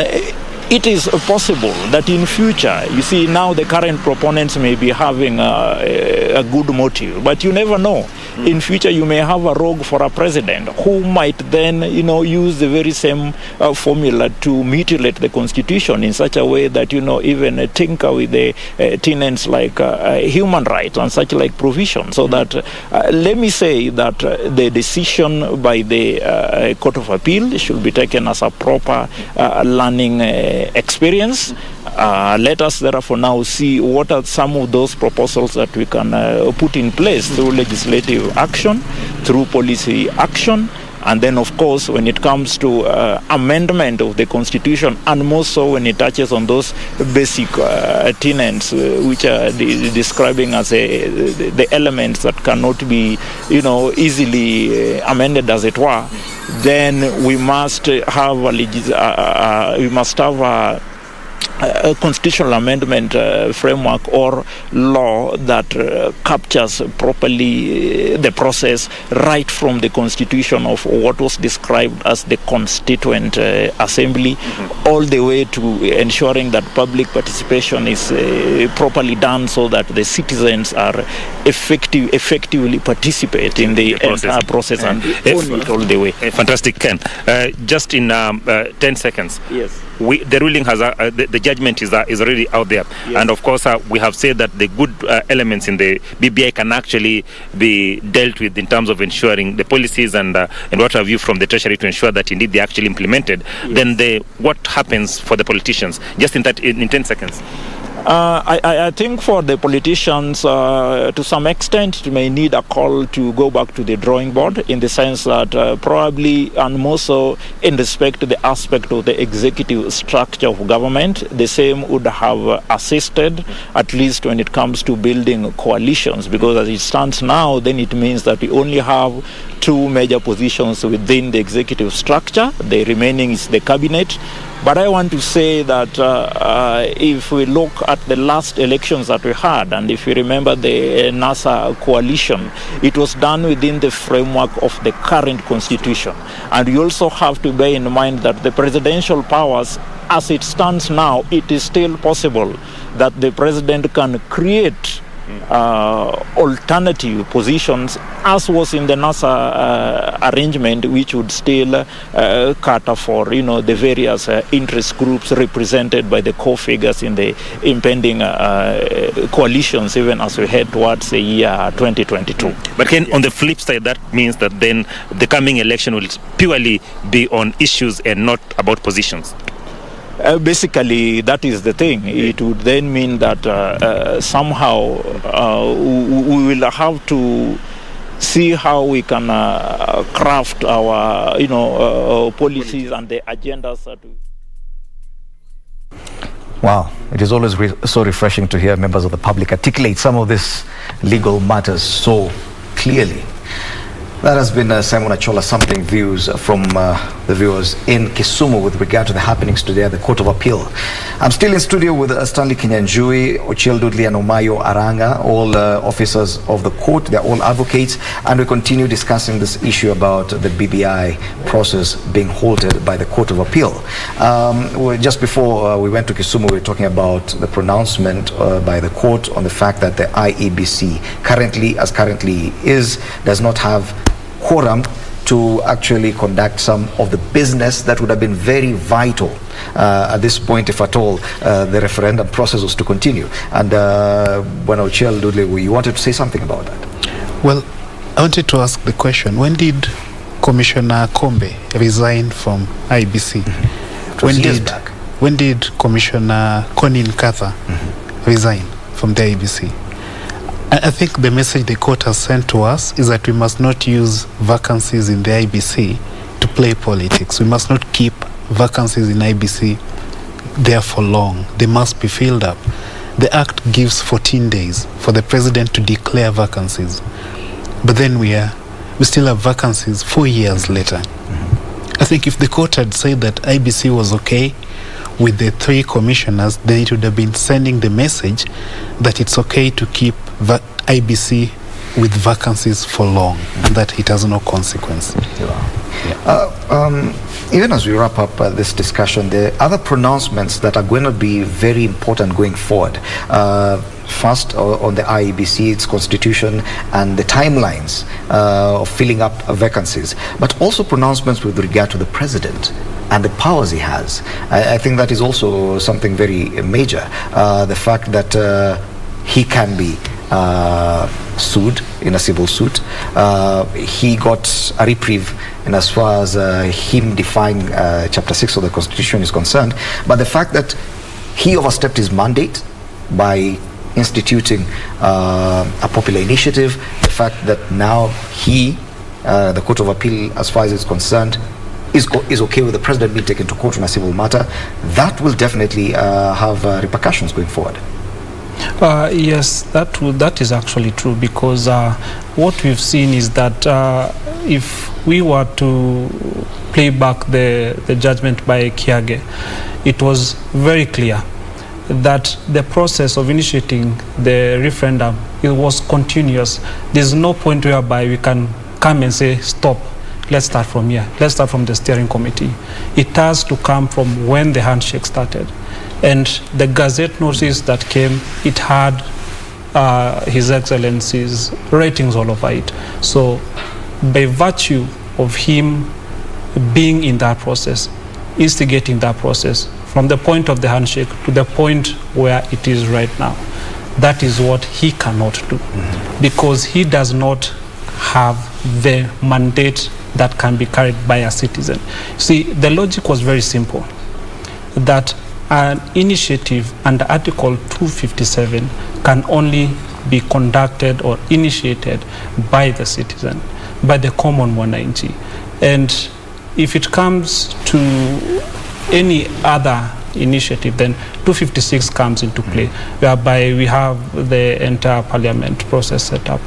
[SPEAKER 12] it is possible that in future, you see, now the current proponents may be having a good motive, but you never know. In future, you may have a rogue for a president who might then, use the very same formula to mutilate the Constitution in such a way that, even tinker with the tenets like human rights and such like provisions. So that, let me say that the decision by the Court of Appeal should be taken as a proper learning experience. Let us therefore now see what are some of those proposals that we can put in place through legislative action, through policy action, and then of course when it comes to amendment of the Constitution, and more so when it touches on those basic tenets which are describing as the elements that cannot be easily amended, as it were, then we must have a constitutional amendment framework or law that captures properly the process right from the constitution of what was described as the Constituent Assembly, all the way to ensuring that public participation is properly done so that the citizens are effectively participate in the entire process and own it all the way.
[SPEAKER 10] Fantastic, Ken. Just in 10 seconds.
[SPEAKER 12] Yes.
[SPEAKER 10] The ruling has the judgment is already out there, yes. And of course we have said that the good elements in the BBI can actually be dealt with in terms of ensuring the policies and what have you from the Treasury to ensure that indeed they are actually implemented. Yes. Then what happens for the politicians? Just in 10 seconds.
[SPEAKER 12] I think for the politicians, to some extent, it may need a call to go back to the drawing board, in the sense that probably, and more so in respect to the aspect of the executive structure of government, the same would have assisted, at least when it comes to building coalitions, because as it stands now, then it means that we only have two major positions within the executive structure. The remaining is the cabinet. But I want to say that if we look at the last elections that we had, and if you remember the NASA coalition, it was done within the framework of the current constitution. And you also have to bear in mind that the presidential powers, as it stands now, it is still possible that the president can create alternative positions, as was in the NASA arrangement, which would still cater for the various interest groups represented by the co-figures in the impending coalitions, even as we head towards the year 2022.
[SPEAKER 10] But Ken, on the flip side, that means that then the coming election will purely be on issues and not about positions.
[SPEAKER 12] Basically, that is the thing. It would then mean that somehow we will have to see how we can craft our, policies and the agendas that we...
[SPEAKER 1] Wow, it is always so refreshing to hear members of the public articulate some of these legal matters so clearly. That has been Simon Achola sampling views from the viewers in Kisumu with regard to the happenings today at the Court of Appeal. I'm still in studio with Stanley Kinyanjui, Ochiel Dudley and Omayo Aranga, all officers of the court. They're all advocates, and we continue discussing this issue about the BBI process being halted by the Court of Appeal. Just before we went to Kisumu, we were talking about the pronouncement by the court on the fact that the IEBC currently is, does not have quorum to actually conduct some of the business that would have been very vital at this point, if at all, the referendum process was to continue. And when Ochiel Dudley, you wanted to say something about that?
[SPEAKER 6] Well, I wanted to ask the question, when did Commissioner Kombe resign from IBC? When did Commissioner Conin Katha resign from the IBC? I think the message the court has sent to us is that we must not use vacancies in the IBC to play politics. We must not keep vacancies in IBC there for long. They must be filled up. The Act gives 14 days for the president to declare vacancies. But then we still have vacancies 4 years later. I think if the court had said that IBC was okay with the 3 commissioners, then it would have been sending the message that it's okay to keep IBC with vacancies for long, and that it has no consequence.
[SPEAKER 1] Even as we wrap up this discussion, there are other pronouncements that are going to be very important going forward. First, on the IEBC, its constitution, and the timelines of filling up vacancies, but also pronouncements with regard to the president and the powers he has. I think that is also something very major. The fact that he can be sued in a civil suit. He got a reprieve in as far as him defying Chapter 6 of the Constitution is concerned. But the fact that he overstepped his mandate by instituting a popular initiative, the fact that now he, the Court of Appeal, as far as it's concerned, is okay with the president being taken to court on a civil matter, that will definitely have repercussions going forward.
[SPEAKER 3] Yes, that is actually true, because what we've seen is that if we were to play back the judgment by Kiage, it was very clear that the process of initiating the referendum, it was continuous. There's no point whereby we can come and say, stop, let's start from here, let's start from the steering committee. It has to come from when the handshake started. And the Gazette notice that came, it had His Excellency's ratings all over it. So by virtue of him being in that process, instigating that process, from the point of the handshake to the point where it is right now, that is what he cannot do, because he does not have the mandate that can be carried by a citizen. See, the logic was very simple, that an initiative under Article 257 can only be conducted or initiated by the citizen, by the common mwananchi. And if it comes to any other initiative, then 256 comes into play, whereby we have the entire parliament process set up.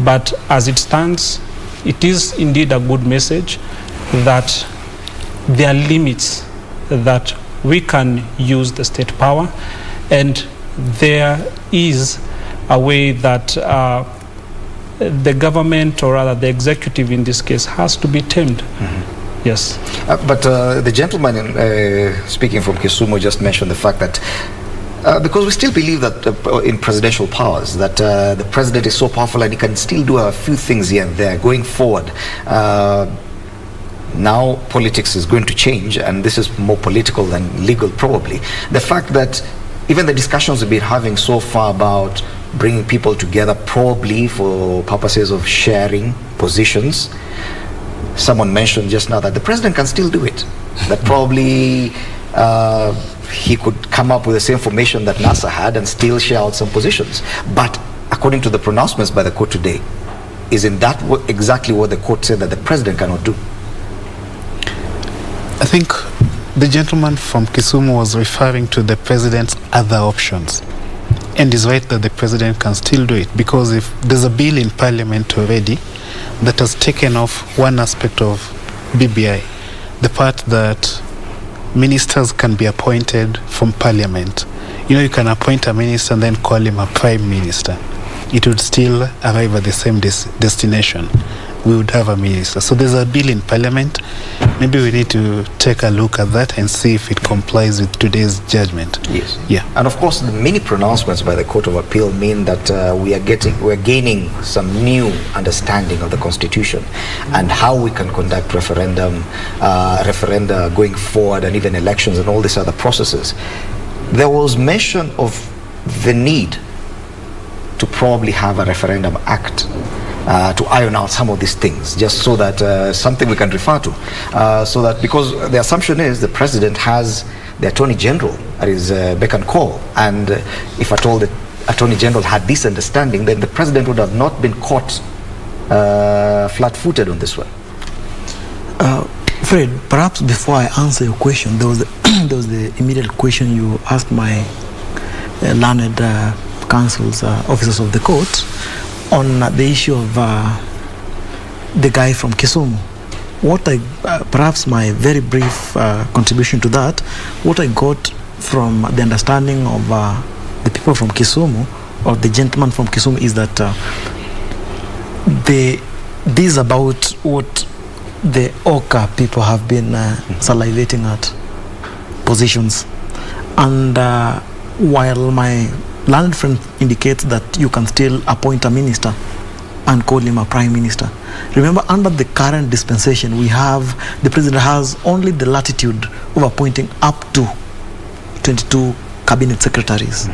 [SPEAKER 3] But as it stands, it is indeed a good message that there are limits that we can use the state power, and there is a way that the government, or rather the executive in this case, has to be tamed. Yes.
[SPEAKER 1] But the gentleman speaking from Kisumu just mentioned the fact that because we still believe that in presidential powers, that the president is so powerful and he can still do a few things here and there going forward. Now politics is going to change, and this is more political than legal probably. The fact that even the discussions we've been having so far about bringing people together probably for purposes of sharing positions, someone mentioned just now that the president can still do it, that probably he could come up with the same information that NASA had and still share out some positions. But according to the pronouncements by the court today, isn't that exactly what the court said that the president cannot do?
[SPEAKER 6] I think the gentleman from Kisumu was referring to the president's other options. And is right that the president can still do it, because if there's a bill in parliament already that has taken off one aspect of BBI, the part that ministers can be appointed from parliament. You know, you can appoint a minister and then call him a prime minister. It would still arrive at the same destination. We would have a minister. So there's a bill in parliament. Maybe we need to take a look at that and see if it complies with today's judgment.
[SPEAKER 1] Yes.
[SPEAKER 6] Yeah.
[SPEAKER 1] And of course, the many pronouncements by the Court of Appeal mean that we're gaining some new understanding of the Constitution and how we can conduct referenda going forward, and even elections and all these other processes. There was mention of the need to probably have a referendum act to iron out some of these things, just so that something we can refer to, so that, because the assumption is the president has the Attorney General at his beck and call, and if at all the Attorney General had this understanding, then the president would have not been caught flat-footed on this one.
[SPEAKER 7] Fred, perhaps before I answer your question, there was the immediate question you asked my learned counsels, officers of the court, on the issue of the guy from Kisumu. What I, perhaps my very brief contribution to that, what I got from the understanding of the people from Kisumu, or the gentleman from Kisumu, is that this is about what the Oka people have been salivating at, positions. And while my learned friend indicates that you can still appoint a minister and call him a prime minister, remember, under the current dispensation, we have, the president has only the latitude of appointing up to 22 cabinet secretaries.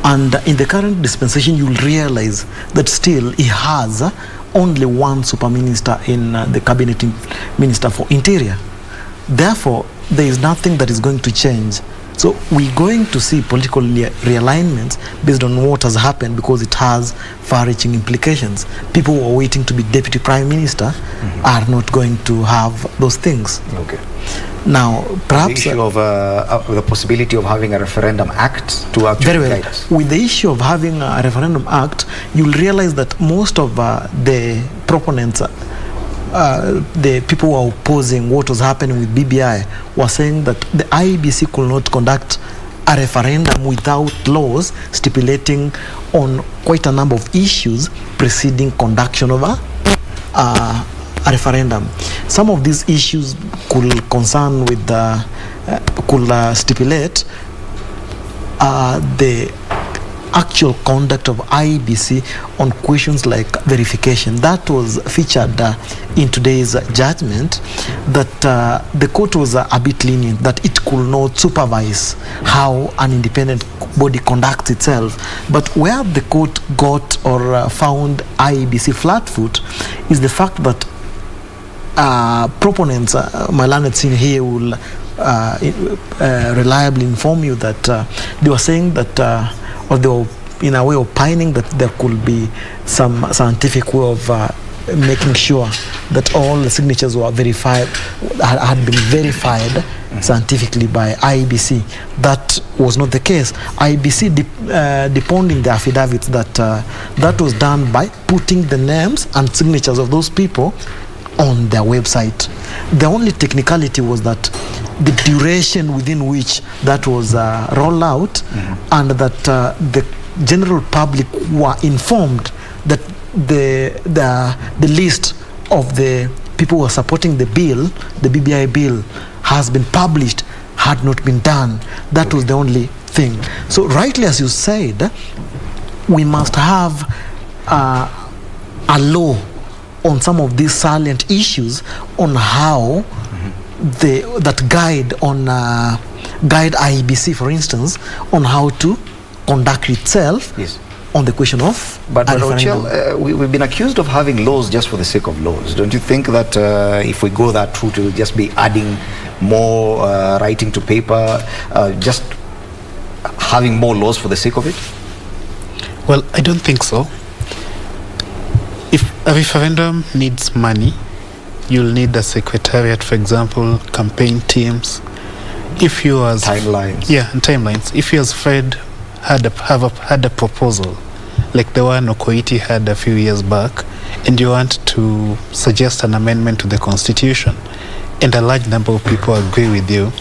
[SPEAKER 7] And in the current dispensation, you will realize that still he has only one super minister in the cabinet minister for interior. Therefore, there is nothing that is going to change. So we're going to see political realignments based on what has happened, because it has far-reaching implications. People who are waiting to be deputy prime minister are not going to have those things.
[SPEAKER 1] Okay.
[SPEAKER 7] Now, perhaps
[SPEAKER 1] the issue of the possibility of having a referendum act to actually guide us.
[SPEAKER 7] With the issue of having a referendum act, you'll realize that most of the proponents, the people who are opposing what was happening with BBI, were saying that the IEBC could not conduct a referendum without laws stipulating on quite a number of issues preceding conduction of a referendum. Some of these issues could concern with could stipulate the actual conduct of IEBC on questions like verification. That was featured in today's judgment, that the court was a bit lenient, that it could not supervise how an independent body conducts itself. But where the court got or found IEBC flat-foot is the fact that proponents, my learned senior here will reliably inform you that they were saying that or they were in a way opining that there could be some scientific way of making sure that all the signatures were verified, had been verified scientifically by IEBC. That was not the case. IEBC depounding the affidavits that that was done by putting the names and signatures of those people on their website. The only technicality was that the duration within which that was rolled out, and that the general public were informed that the list of the people who are supporting the bill, the BBI bill, has been published, had not been done. That was the only thing. So rightly, as you said, we must have a law on some of these salient issues, on how that guide IEBC, for instance, on how to conduct itself.
[SPEAKER 1] Yes.
[SPEAKER 7] On the question of
[SPEAKER 1] but Ochel, we've been accused of having laws just for the sake of laws. Don't you think that if we go that route, we'll just be adding more writing to paper, just having more laws for the sake of it?
[SPEAKER 6] Well, I don't think so. If a referendum needs money, you'll need a secretariat, for example, campaign teams. If you as
[SPEAKER 1] timelines,
[SPEAKER 6] and timelines. If you as Fred had a proposal like the one Okoiti had a few years back, and you want to suggest an amendment to the Constitution, and a large number of people agree with you,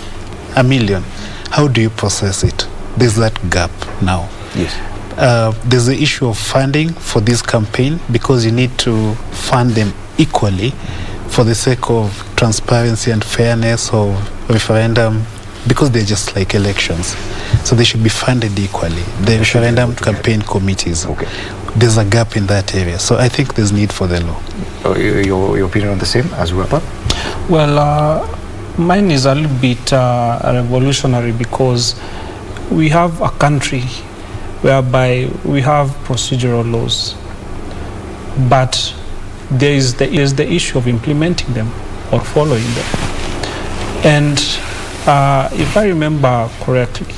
[SPEAKER 6] 1 million, how do you process it? There's that gap now.
[SPEAKER 1] Yes.
[SPEAKER 6] There's the issue of funding for this campaign, because you need to fund them equally for the sake of transparency and fairness of referendum, because they're just like elections. So they should be funded equally. The referendum campaign committees. Okay. There's a gap in that area. So I think there's need for the law.
[SPEAKER 1] Your opinion on the same as we wrap up?
[SPEAKER 3] Well, mine is a little bit revolutionary, because we have a country whereby we have procedural laws. but there is the issue of implementing them or following them. And if I remember correctly,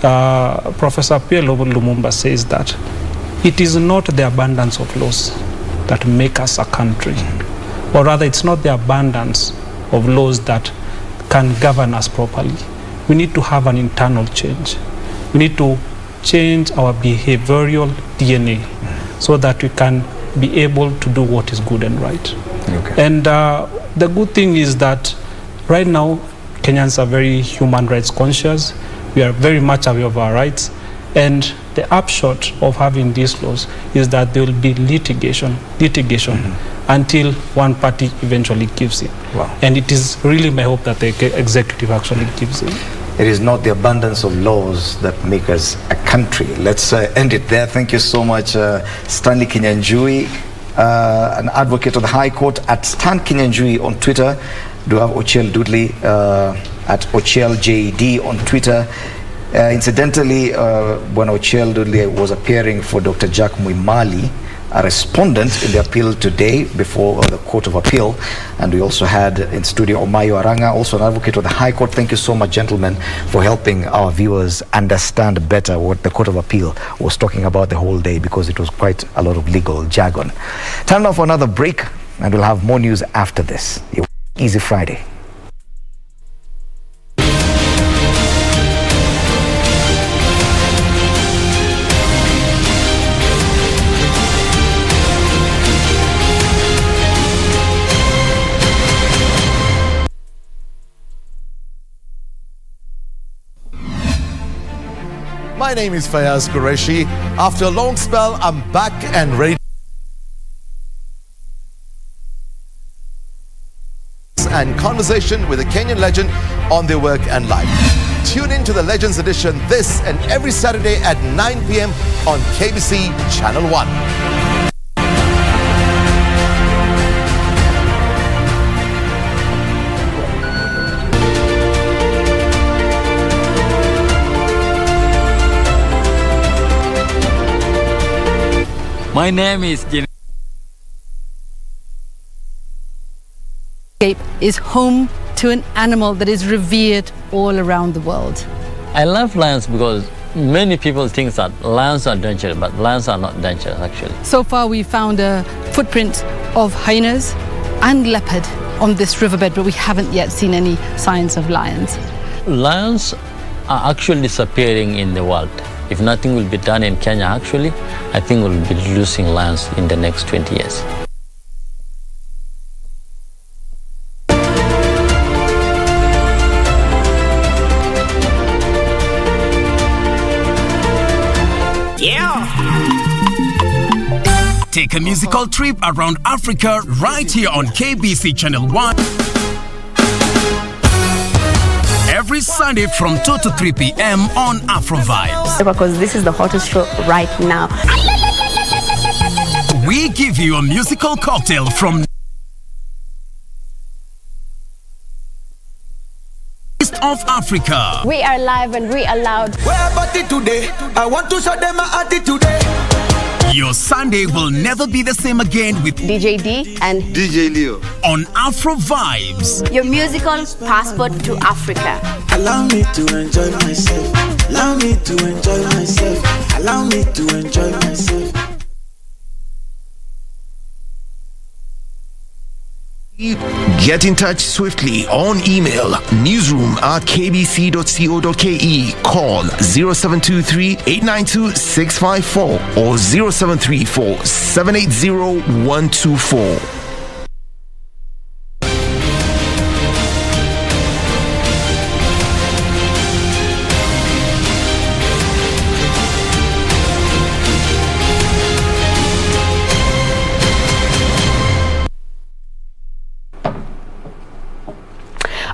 [SPEAKER 3] Professor Pierre Lumumba says that it is not the abundance of laws that make us a country, or rather it's not the abundance of laws that can govern us properly. We need to have an internal change. We need to change our behavioral DNA so that we can be able to do what is good and right.
[SPEAKER 1] Okay.
[SPEAKER 3] And the good thing is that right now Kenyans are very human rights conscious. We are very much aware of our rights, and the upshot of having these laws is that there will be litigation until one party eventually gives in.
[SPEAKER 1] Wow.
[SPEAKER 3] And it is really my hope that the executive actually gives in.
[SPEAKER 1] It is not the abundance of laws that make us a country. Let's end it there. Thank you so much, Stanley Kinyanjui, an advocate of the High Court, at Stan Kinyanjui on Twitter. Do have Ochiel Dudley at Ochiel JD on Twitter. Incidentally, when Ochiel Dudley was appearing for Dr. Jack Muimali, a respondent in the appeal today before the Court of Appeal, and we also had in studio Omayo Aranga, also an advocate of the High Court. Thank you so much, gentlemen, for helping our viewers understand better what the Court of Appeal was talking about the whole day, because it was quite a lot of legal jargon. Time now for another break, and we'll have more news after this. Easy Friday.
[SPEAKER 13] My name is Fayaz Qureshi. After a long spell, I'm back and ready. And conversation with a Kenyan legend on their work and life. Tune in to the Legends Edition this and every Saturday at 9 p.m. on KBC Channel 1.
[SPEAKER 14] My name is Jin.
[SPEAKER 15] Is home to an animal that is revered all around the world.
[SPEAKER 14] I love lions because many people think that lions are dangerous, but lions are not dangerous actually.
[SPEAKER 15] So far we found a footprint of hyenas and leopard on this riverbed, but we haven't yet seen any signs of lions.
[SPEAKER 14] Lions are actually disappearing in the world. If nothing will be done in Kenya actually, I think we'll be losing lions in the next 20 years.
[SPEAKER 23] Take a musical trip around Africa right here on KBC Channel 1. Every Sunday from 2 to 3 p.m. on Afro Vibes.
[SPEAKER 24] Because this is the hottest show right now.
[SPEAKER 23] We give you a musical cocktail from East of Africa.
[SPEAKER 24] We are live and we are loud.
[SPEAKER 25] Where about it today? I want to show them my attitude today.
[SPEAKER 23] Your Sunday will never be the same again with
[SPEAKER 24] DJ D and
[SPEAKER 25] DJ Leo
[SPEAKER 23] on Afro Vibes.
[SPEAKER 24] Your musical passport to Africa.
[SPEAKER 25] Allow me to enjoy myself. Allow me to enjoy myself. Allow me to enjoy myself.
[SPEAKER 16] Get in touch swiftly on email newsroom@kbc.co.ke, call 0723 892 654 or 0734 780 124.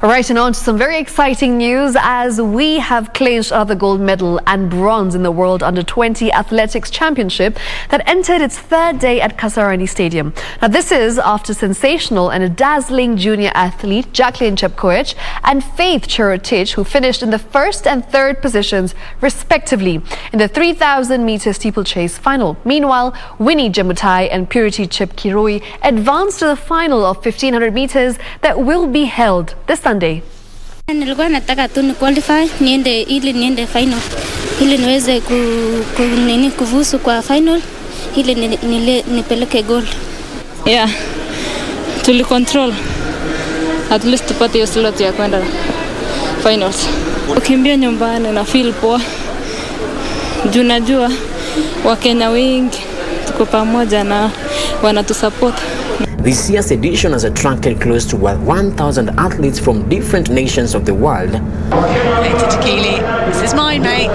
[SPEAKER 2] All right, and on to some very exciting news as we have clinched another gold medal and bronze in the World Under-20 Athletics Championship that entered its third day at Kasarani Stadium. Now, this is after sensational and a dazzling junior athlete, Jacqueline Chepkoech and Faith Cherotich, who finished in the first and third positions, respectively, in the 3,000-meter steeplechase final. Meanwhile, Winnie Jemutai and Purity Chepkirui advanced to the final of 1,500 meters that will be held this Sunday.
[SPEAKER 5] Nilikuwa nataka tu ni qualify niende final ili niweze kuvusu kwa final ili nipeleke gold.
[SPEAKER 17] Yeah. Tuli control at least tupate hiyo slot ya kwenda finals. Ukimbia nyumbani na feel poa. Juu najua Wakenya wengi tuko pamoja na wanatusupport.
[SPEAKER 19] This year's edition has attracted close to 1,000 athletes from different nations of the world.
[SPEAKER 20] Hey, Tequila, this is mine, mate.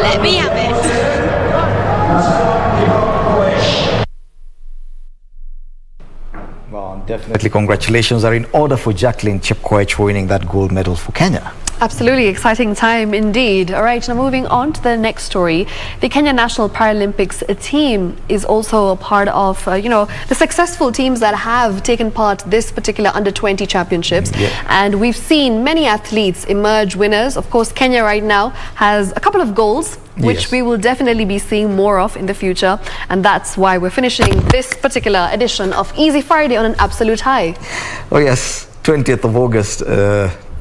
[SPEAKER 20] Let me have it.
[SPEAKER 1] Well, definitely congratulations are in order for Jacqueline Chepkoech for winning that gold medal for Kenya.
[SPEAKER 2] Absolutely exciting time indeed. All right, now moving on to the next story. The Kenya National Paralympics team is also a part of, the successful teams that have taken part this particular under-20 championships.
[SPEAKER 1] Yeah.
[SPEAKER 2] And we've seen many athletes emerge winners. Of course, Kenya right now has a couple of goals, which
[SPEAKER 1] Yes.
[SPEAKER 2] we will definitely be seeing more of in the future. And that's why we're finishing this particular edition of Easy Friday on an absolute high.
[SPEAKER 1] Oh yes, 20th of August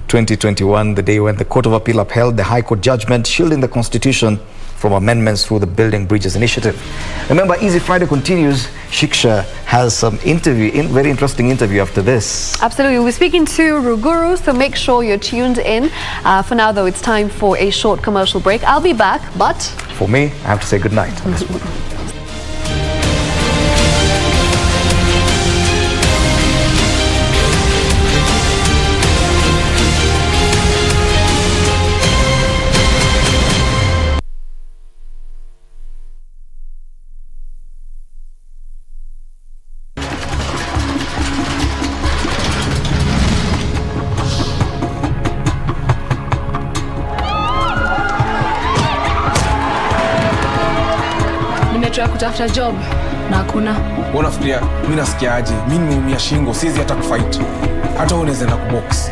[SPEAKER 1] 2021, the day when the Court of Appeal upheld the High Court judgment shielding the Constitution from amendments through the Building Bridges Initiative. Remember, Easy Friday continues. Shiksha has some very interesting interview after this.
[SPEAKER 2] Absolutely. We're speaking to Ruguru, so make sure you're tuned in. For now, though, it's time for a short commercial break. I'll be back, but...
[SPEAKER 1] For me, I have to say good night.
[SPEAKER 15] Nimetroa kutafuta job na hakuna.
[SPEAKER 21] Unafikiria mimi nasikiaje? Mimi nimeumia shingo, siwezi hata kufight. Hata wewe unaweza na kubox.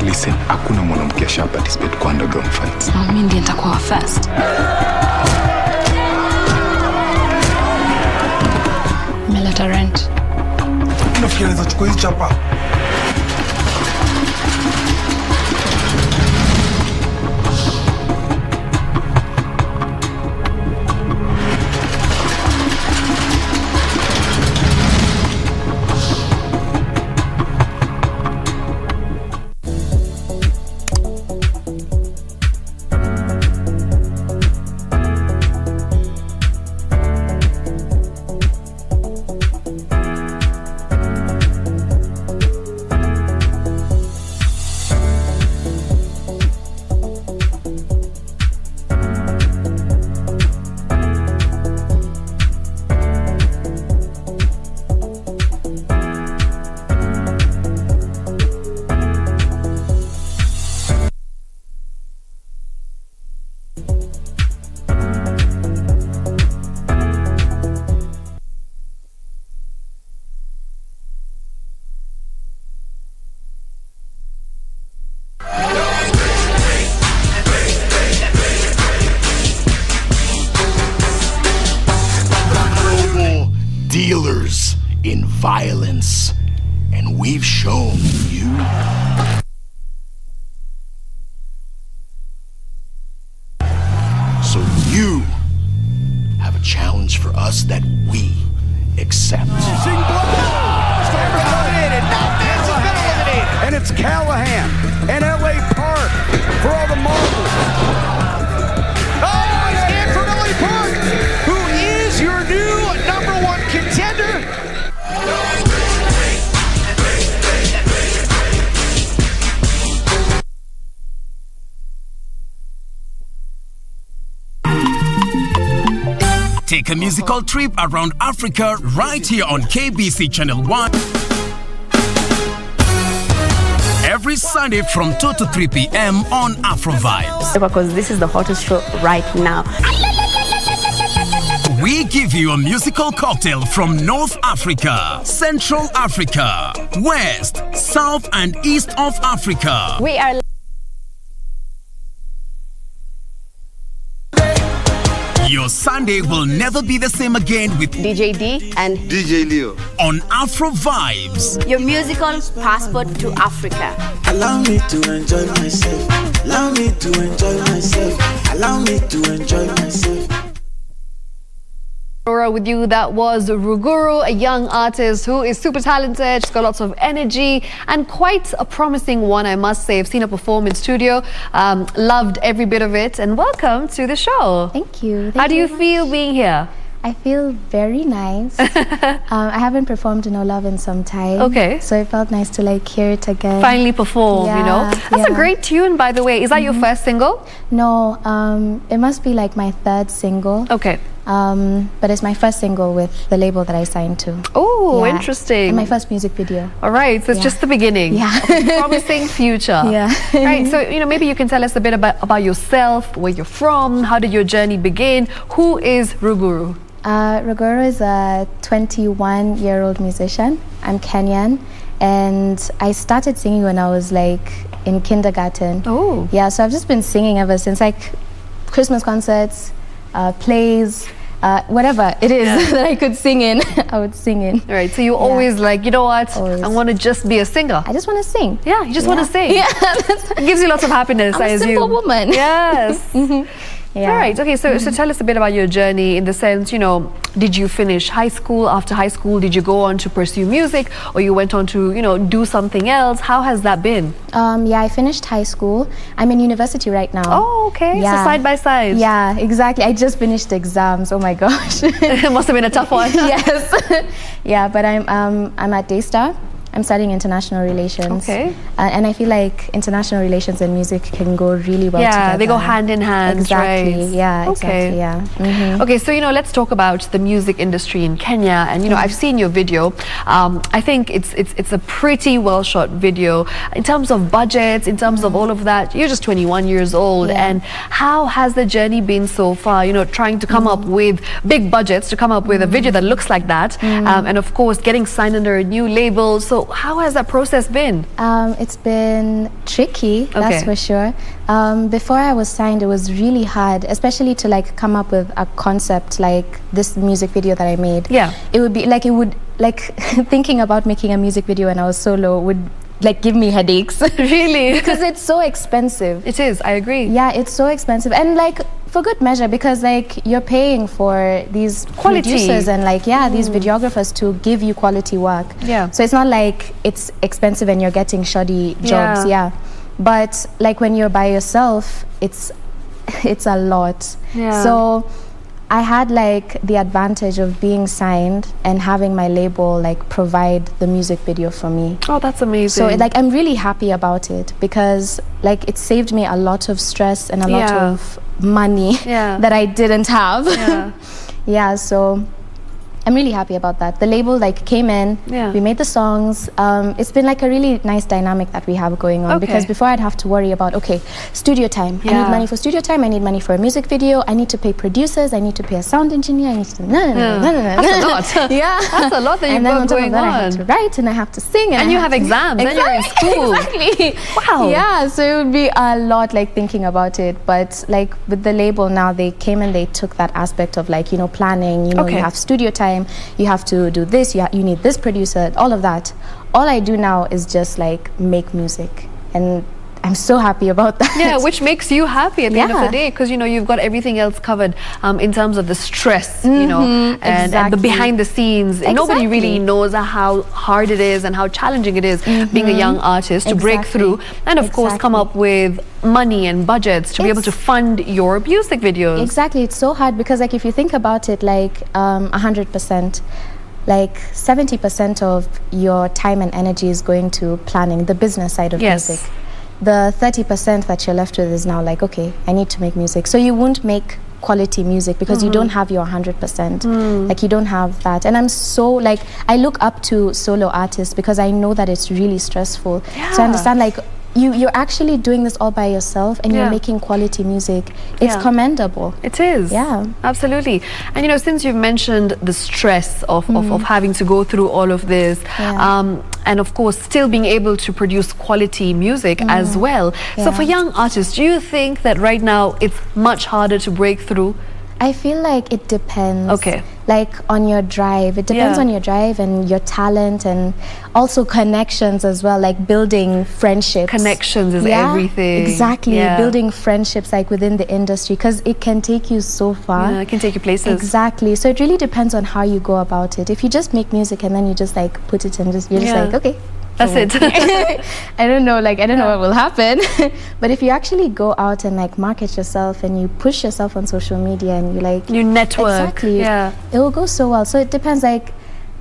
[SPEAKER 26] Listen, hakuna mwanamke asha participate kwa underground fights.
[SPEAKER 15] Mimi ndiye nitakuwa first. Nimeleta rent.
[SPEAKER 21] Unafikiria naweza chukua hizi chapa?
[SPEAKER 16] Dealers in violence, and we've shown you. So you have a challenge for us that we accept.
[SPEAKER 27] And it's Callahan and LA Park for all the marbles. Oh, it's in from LA Park, who is your new #1 contender.
[SPEAKER 23] Take a musical trip around Africa right here on KBC Channel 1. Sunday from 2 to 3 p.m. on Afro Vibes.
[SPEAKER 24] Because this is the hottest show right now.
[SPEAKER 23] We give you a musical cocktail from North Africa, Central Africa, West, South and East of Africa.
[SPEAKER 24] We are
[SPEAKER 23] Your Sunday will never be the same again with
[SPEAKER 24] DJ D and
[SPEAKER 23] DJ Leo on Afro Vibes.
[SPEAKER 24] your musical passport to Africa.
[SPEAKER 25] Allow me to enjoy myself. Allow me to enjoy myself. Allow me to enjoy myself.
[SPEAKER 2] Arora with you. That was Ruguru, a young artist who is super talented. She's got lots of energy and quite a promising one, I must say. I've seen her perform in studio. Loved every bit of it. And welcome to the show.
[SPEAKER 4] Thank you.
[SPEAKER 2] How do you feel being here?
[SPEAKER 4] I feel very nice. I haven't performed No Love in some time.
[SPEAKER 2] Okay.
[SPEAKER 4] So it felt nice to like hear it again.
[SPEAKER 2] Finally perform, you know. That's a great tune, by the way. Is that your first single?
[SPEAKER 4] No, it must be like my third single.
[SPEAKER 2] Okay.
[SPEAKER 4] But it's my first single with the label that I signed to.
[SPEAKER 2] Oh, interesting.
[SPEAKER 4] And my first music video.
[SPEAKER 2] All right, so it's just the beginning.
[SPEAKER 4] Yeah.
[SPEAKER 2] Of a promising future.
[SPEAKER 4] Yeah.
[SPEAKER 2] Right, so, you know, maybe you can tell us a bit about yourself, where you're from, how did your journey begin? Who is Ruguru?
[SPEAKER 4] Ruguru is a 21-year-old musician. I'm Kenyan. And I started singing when I was like in kindergarten.
[SPEAKER 2] Oh.
[SPEAKER 4] Yeah, so I've just been singing ever since, like Christmas concerts, plays, whatever it is that I could sing in, I would sing in.
[SPEAKER 2] All right, so you always like, you know what, I want to just be a singer.
[SPEAKER 4] I just want to sing.
[SPEAKER 2] Yeah, you just want to sing.
[SPEAKER 4] Yeah.
[SPEAKER 2] It gives you lots of happiness,
[SPEAKER 4] I'm
[SPEAKER 2] I
[SPEAKER 4] a
[SPEAKER 2] assume.
[SPEAKER 4] simple woman.
[SPEAKER 2] Yes.
[SPEAKER 4] Yeah.
[SPEAKER 2] All right, okay, so tell us a bit about your journey in the sense, you know, did you finish high school? After high school, did you go on to pursue music, or you went on to, you know, do something else? How has that been?
[SPEAKER 4] Yeah, I finished high school. I'm in university right now.
[SPEAKER 2] Oh, okay.
[SPEAKER 4] Yeah.
[SPEAKER 2] So side by side.
[SPEAKER 4] Yeah, exactly. I just finished exams. Oh my gosh.
[SPEAKER 2] It must have been a tough one.
[SPEAKER 4] Yes. Yeah, but I'm at Daystar. I'm studying international relations.
[SPEAKER 2] Okay.
[SPEAKER 4] And I feel like international relations and music can go really well together.
[SPEAKER 2] Yeah, they go hand in hand,
[SPEAKER 4] exactly.
[SPEAKER 2] right?
[SPEAKER 4] Yeah,
[SPEAKER 2] Okay.
[SPEAKER 4] exactly. Yeah.
[SPEAKER 2] Okay, so, you know, let's talk about the music industry in Kenya. And, you know, I've seen your video. I think it's a pretty well shot video. In terms of budgets, in terms of all of that, you're just 21 years old. And how has the journey been so far? You know, trying to come up with big budgets, to come up with a video that looks like that. And of course, getting signed under a new label. So how has that process been?
[SPEAKER 4] It's been tricky, that's for sure. Before I was signed, it was really hard, especially to like come up with a concept like this music video that I made.
[SPEAKER 2] Yeah.
[SPEAKER 4] It would be like, thinking about making a music video when I was solo would like give me headaches.
[SPEAKER 2] Really?
[SPEAKER 4] Because it's so expensive.
[SPEAKER 2] It is, I agree.
[SPEAKER 4] Yeah, it's so expensive. And like for good measure, because like you're paying for these
[SPEAKER 2] quality
[SPEAKER 4] producers and like these videographers to give you quality work.
[SPEAKER 2] Yeah.
[SPEAKER 4] So it's not like it's expensive and you're getting shoddy jobs. Yeah. But like when you're by yourself, it's a lot.
[SPEAKER 2] Yeah.
[SPEAKER 4] So I had like the advantage of being signed and having my label like provide the music video for me.
[SPEAKER 2] Oh, that's amazing.
[SPEAKER 4] So like I'm really happy about it because like it saved me a lot of stress and a lot of money that I didn't have. Yeah, so I'm really happy about that. The label like came in, we made the songs. It's been like a really nice dynamic that we have going on because before I'd have to worry about, okay, studio time. I need money for studio time, I need money for a music video, I need to pay producers, I need to pay a sound engineer, I need to
[SPEAKER 2] That's a lot.
[SPEAKER 4] Yeah.
[SPEAKER 2] That's a lot that you've got going on.
[SPEAKER 4] I have to write and I have to sing.
[SPEAKER 2] And you have exams and you're in school.
[SPEAKER 4] Exactly.
[SPEAKER 2] Wow.
[SPEAKER 4] Yeah, so it would be a lot like thinking about it. But like with the label now, they came and they took that aspect of like, you know, planning, you know, you have studio time, you have to do this, you need this producer, all of that. All I do now is just like make music, and I'm so happy about that.
[SPEAKER 2] Yeah, which makes you happy at the end of the day, because you know you've got everything else covered in terms of the stress, you know, and the behind the scenes. Nobody really knows how hard it is and how challenging it is being a young artist to break through and of course come up with money and budgets to be able to fund your music videos.
[SPEAKER 4] Exactly, it's so hard because like if you think about it, like 100%. Like 70% of your time and energy is going to planning, the business side of music. The 30% that you're left with is now like, okay, I need to make music. So you won't make quality music because you don't have your 100%. Like you don't have that. And I'm so like, I look up to solo artists because I know that it's really stressful. So I understand like, you're actually doing this all by yourself, and you're making quality music. It's commendable.
[SPEAKER 2] It is.
[SPEAKER 4] Yeah,
[SPEAKER 2] absolutely. And you know, since you've mentioned the stress of having to go through all of this, and of course still being able to produce quality music as well. So for young artists, do you think that right now it's much harder to break through?
[SPEAKER 4] I feel like it depends.
[SPEAKER 2] Okay.
[SPEAKER 4] Like on your drive. It depends on your drive and your talent, and also connections as well, like building friendships.
[SPEAKER 2] Connections is everything.
[SPEAKER 4] Exactly. Building friendships like within the industry, because it can take you so far.
[SPEAKER 2] Yeah, it can take you places.
[SPEAKER 4] Exactly. So it really depends on how you go about it. If you just make music and then you just like put it and you're just like, okay,
[SPEAKER 2] that's it.
[SPEAKER 4] I don't know what will happen. But if you actually go out and like market yourself and you push yourself on social media and you
[SPEAKER 2] network.
[SPEAKER 4] Exactly. It will go so well. So it depends. Like,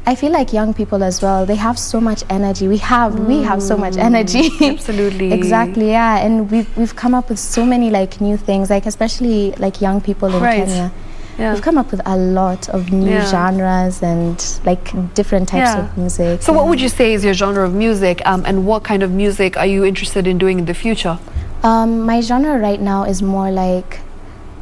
[SPEAKER 4] I feel like young people as well, they have so much energy. We have so much energy.
[SPEAKER 2] Absolutely.
[SPEAKER 4] Exactly. Yeah. And we've come up with so many like new things, like especially like young people in Kenya. We've come up with a lot of new genres and like different types of music.
[SPEAKER 2] So what would you say is your genre of music, and what kind of music are you interested in doing in the future?
[SPEAKER 4] My genre right now is more like,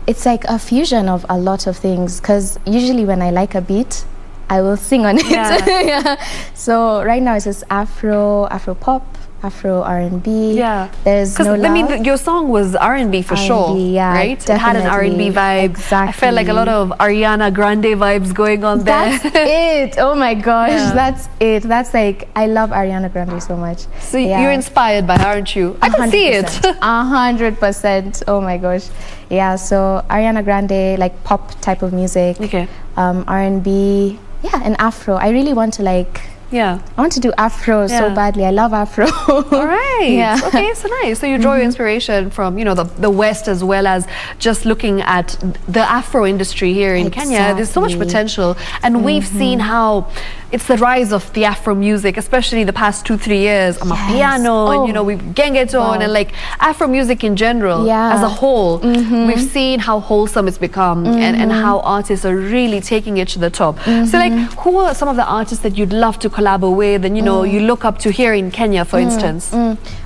[SPEAKER 4] it's like a fusion of a lot of things, because usually when I like a beat, I will sing on it. So right now it's just Afro pop, Afro R&B. There's no love.
[SPEAKER 2] I mean, your song was R&B for sure, right?
[SPEAKER 4] Definitely.
[SPEAKER 2] It had an R&B vibe.
[SPEAKER 4] Exactly.
[SPEAKER 2] I felt like a lot of Ariana Grande vibes going on there.
[SPEAKER 4] That's it. Oh my gosh, that's it. That's like, I love Ariana Grande so much.
[SPEAKER 2] So you're inspired by her, aren't you? I can see it.
[SPEAKER 4] 100%. Oh my gosh. Yeah, so Ariana Grande, like pop type of music.
[SPEAKER 2] Okay.
[SPEAKER 4] R&B, and Afro. I really want to like, I want to do Afro so badly. I love Afro.
[SPEAKER 2] All right. Okay, so nice. So you draw your inspiration from, you know, the West, as well as just looking at the Afro industry here in Kenya. There's so much potential. And we've seen how it's the rise of the Afro music, especially the past 2-3 years. Amapiano, and you know, we've gengeton and like Afro music in general as a whole. We've seen how wholesome it's become, and how artists are really taking it to the top. So like, who are some of the artists that you'd love to collaborate with, and you know, you look up to here in Kenya, for instance?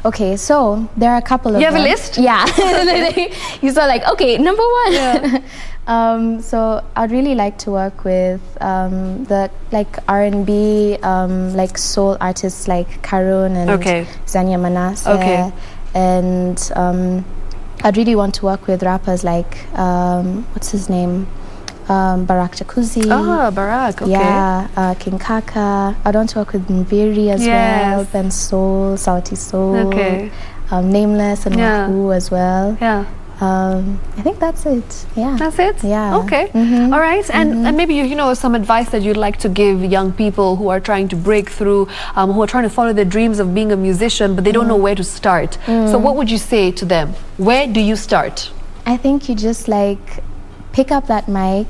[SPEAKER 4] Okay, so there are a couple of
[SPEAKER 2] You have a list?
[SPEAKER 4] Yeah. You saw like, okay, number one. So I'd really like to work with the like R&B, like soul artists like Karun and Zanya Manasseh. And I'd really want to work with rappers like, what's his name? Barak Jacuzzi.
[SPEAKER 2] Barak, okay.
[SPEAKER 4] Yeah, King Kaka. I want to work with Mbiri as well, Ben Soul, Sauti Soul, Nameless and Wahoo as well. I think that's it. Yeah.
[SPEAKER 2] That's it?
[SPEAKER 4] Yeah.
[SPEAKER 2] Okay. All right. And maybe you know some advice that you'd like to give young people who are trying to break through, who are trying to follow their dreams of being a musician, but they don't know where to start. So what would you say to them? Where do you start?
[SPEAKER 4] I think you just like pick up that mic,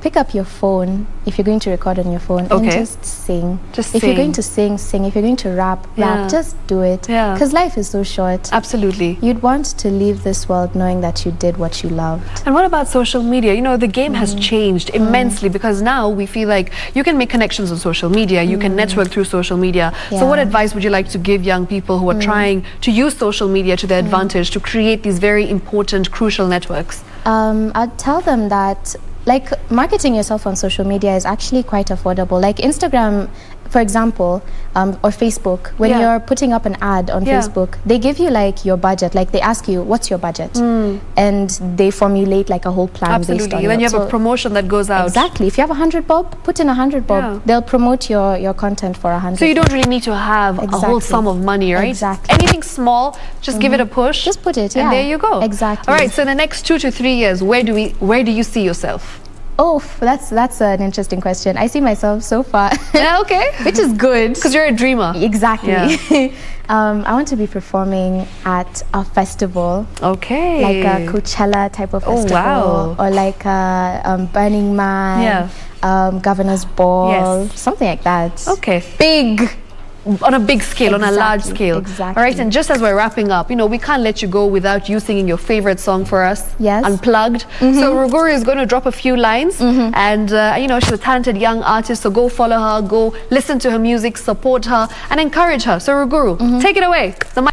[SPEAKER 4] pick up your phone if you're going to record on your phone, and just sing. If you're going to sing, sing. If you're going to rap, just do it. Because life is so short.
[SPEAKER 2] Absolutely.
[SPEAKER 4] You'd want to leave this world knowing that you did what you loved.
[SPEAKER 2] And what about social media? You know, the game has changed immensely, because now we feel like you can make connections on social media, you can network through social media. So what advice would you like to give young people who are trying to use social media to their advantage to create these very important, crucial networks?
[SPEAKER 4] I'd tell them that like marketing yourself on social media is actually quite affordable. Like Instagram, for example, or Facebook, when you're putting up an ad on Facebook, they give you like your budget. Like they ask you, what's your budget? And they formulate like a whole plan based on
[SPEAKER 2] Then you have a promotion that goes out.
[SPEAKER 4] Exactly. If you have 100 bob, put in 100 bob. They'll promote your content for 100.
[SPEAKER 2] So you don't really need to have a whole sum of money, right?
[SPEAKER 4] Exactly.
[SPEAKER 2] Anything small, just give it a push.
[SPEAKER 4] Just put it,
[SPEAKER 2] and there you go.
[SPEAKER 4] Exactly.
[SPEAKER 2] All right, so in the next 2 to 3 years, where do you see yourself?
[SPEAKER 4] Oh, that's an interesting question. I see myself so far.
[SPEAKER 2] Okay.
[SPEAKER 4] Which is good.
[SPEAKER 2] Because you're a dreamer.
[SPEAKER 4] Exactly. I want to be performing at a festival.
[SPEAKER 2] Okay.
[SPEAKER 4] Like a Coachella type of festival.
[SPEAKER 2] Oh, wow.
[SPEAKER 4] Or like a Burning Man. Governor's Ball. Something like that.
[SPEAKER 2] Okay.
[SPEAKER 4] Big.
[SPEAKER 2] On a big scale, on a large scale.
[SPEAKER 4] Exactly.
[SPEAKER 2] All right, and just as we're wrapping up, you know, we can't let you go without you singing your favorite song for us.
[SPEAKER 4] Yes.
[SPEAKER 2] Unplugged. So Ruguru is going to drop a few lines, and you know, she's a talented young artist, so go follow her, go listen to her music, support her, and encourage her. So Ruguru, take it away. The mic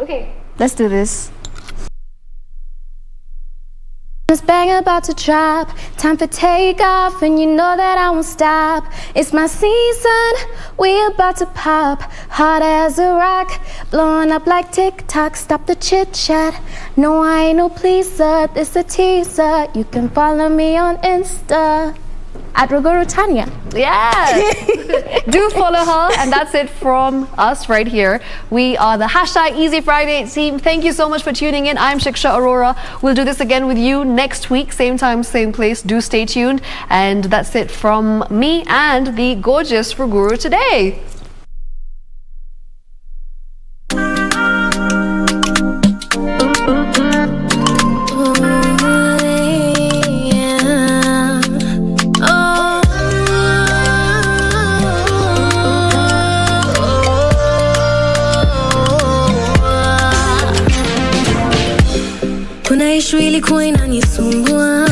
[SPEAKER 4] Okay, let's do this. This bang about to drop, time for takeoff, and you know that I won't stop. It's my season, we about to pop, hot as a rock, blowing up like TikTok. Stop the chit chat. No, I ain't no pleaser. This a teaser. You can follow me on Insta at Ruguru Tanya.
[SPEAKER 2] Yes. Do follow her, and that's it from us right here. We are the #Easy Friday team. Thank you so much for tuning in. I'm Shiksha Arora. We'll do this again with you next week, same time, same place. Do stay tuned. And that's it from me and the gorgeous Ruguru today.
[SPEAKER 8] Kuna ishu ilikuwa inanisumbua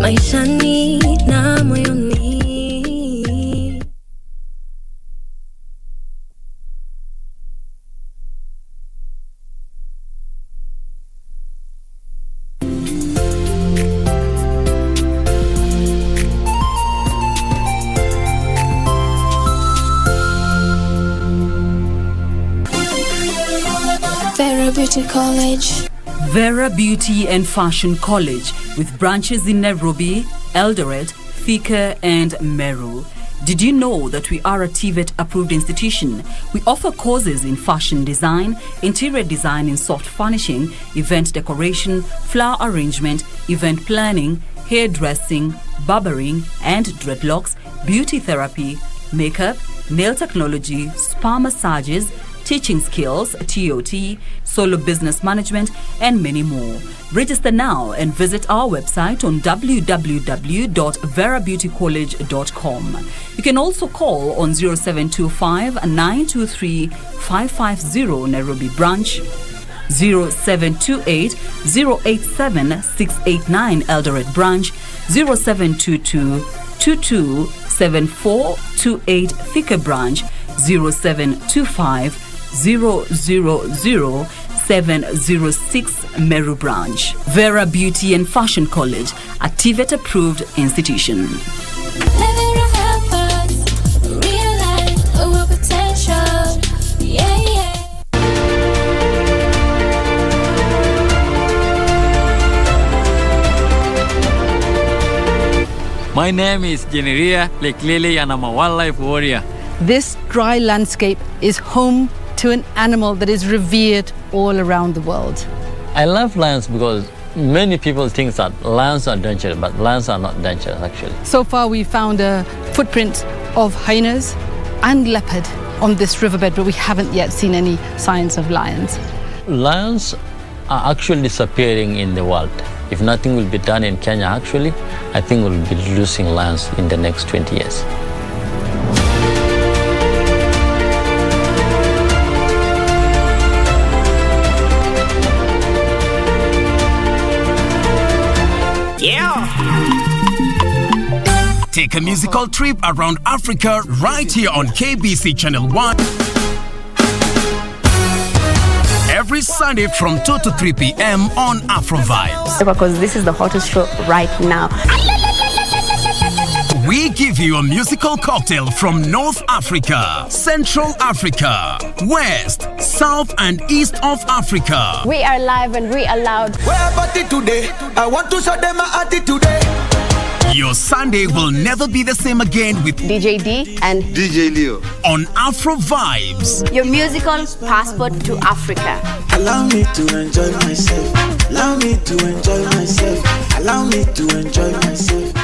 [SPEAKER 8] maishani na moyoni. Vera Beauty College.
[SPEAKER 9] Vera Beauty and Fashion College, with branches in Nairobi, Eldoret, Thika and Meru. Did you know that we are a TVET approved institution? We offer courses in fashion design, interior design in soft furnishing, event decoration, flower arrangement, event planning, hairdressing, barbering and dreadlocks, beauty therapy, makeup, nail technology, spa massages, teaching skills, TOT, solo business management, and many more. Register now and visit our website on www.verabeautycollege.com. You can also call on 0725 923 550 Nairobi branch, 0728 087 689 Eldoret branch, 0722 227428 Thika branch, 0725 000-706 Meru branch. Vera Beauty and Fashion College, a TVET approved institution.
[SPEAKER 14] My name is Generia Lake Lily and I'm a wildlife warrior.
[SPEAKER 15] This dry landscape is home to an animal that is revered all around the world.
[SPEAKER 14] I love lions because many people think that lions are dangerous, but lions are not dangerous actually.
[SPEAKER 15] So far we found a footprint of hyenas and leopard on this riverbed, but we haven't yet seen any signs of lions.
[SPEAKER 14] Lions are actually disappearing in the world. If nothing will be done in Kenya actually, I think we'll be losing lions in the next 20 years.
[SPEAKER 23] Take a musical trip around Africa right here on KBC Channel 1. Every Sunday from 2 to 3 p.m. on Afro Vibes.
[SPEAKER 24] Because this is the hottest show right now.
[SPEAKER 23] We give you a musical cocktail from North Africa, Central Africa, West, South and East of Africa.
[SPEAKER 24] We are live and we are loud.
[SPEAKER 25] Where party today? I want to show them my attitude today.
[SPEAKER 23] Your Sunday will never be the same again with
[SPEAKER 24] DJ D and
[SPEAKER 23] DJ Leo on Afro Vibes.
[SPEAKER 24] Your musical passport to Africa.
[SPEAKER 25] Allow me to enjoy myself. Allow me to enjoy myself. Allow me to enjoy myself.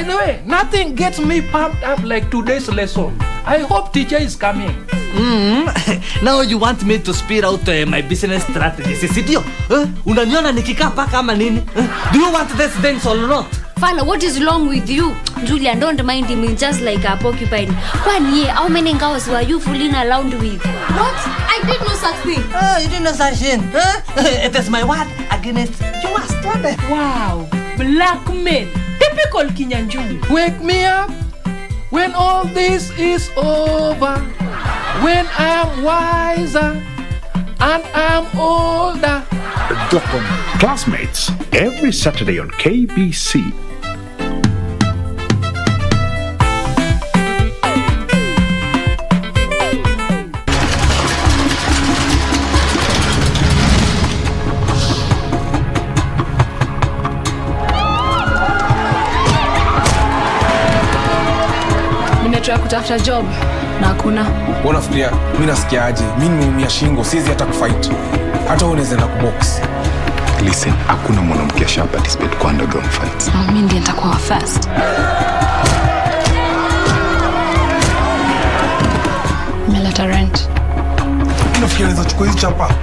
[SPEAKER 6] By the way, nothing gets me pumped up like today's lesson. I hope teacher is coming.
[SPEAKER 7] Now you want me to speed out my business strategy. Sisitio, unaniona nikikaa paka ama nini? Do you want this dance or not?
[SPEAKER 10] Fala, what is wrong with you? Julian, don't mind him, he's just like a porcupine. 1 year, how many cows were you fooling around with? What? I did no such thing.
[SPEAKER 7] You did no such thing. It is my word against yours.
[SPEAKER 10] Wow, black men. Typical Kinyanjui.
[SPEAKER 6] Wake me up when all this is over. When I'm wiser and I'm older.
[SPEAKER 26] Classmates, every Saturday on KBC.
[SPEAKER 15] Nimetry kutafuta job na hakuna.
[SPEAKER 21] Unafikiria mimi nasikiaje? Mimi nimeumia shingo, siwezi hata kufight. Hata unaweza na kubox.
[SPEAKER 26] Listen, hakuna mwanamke asha participate kwa underground fights.
[SPEAKER 15] Mimi ndiye nitakuwa first. Meleta rent.
[SPEAKER 21] Unafikiria naweza chukua hizi chapa?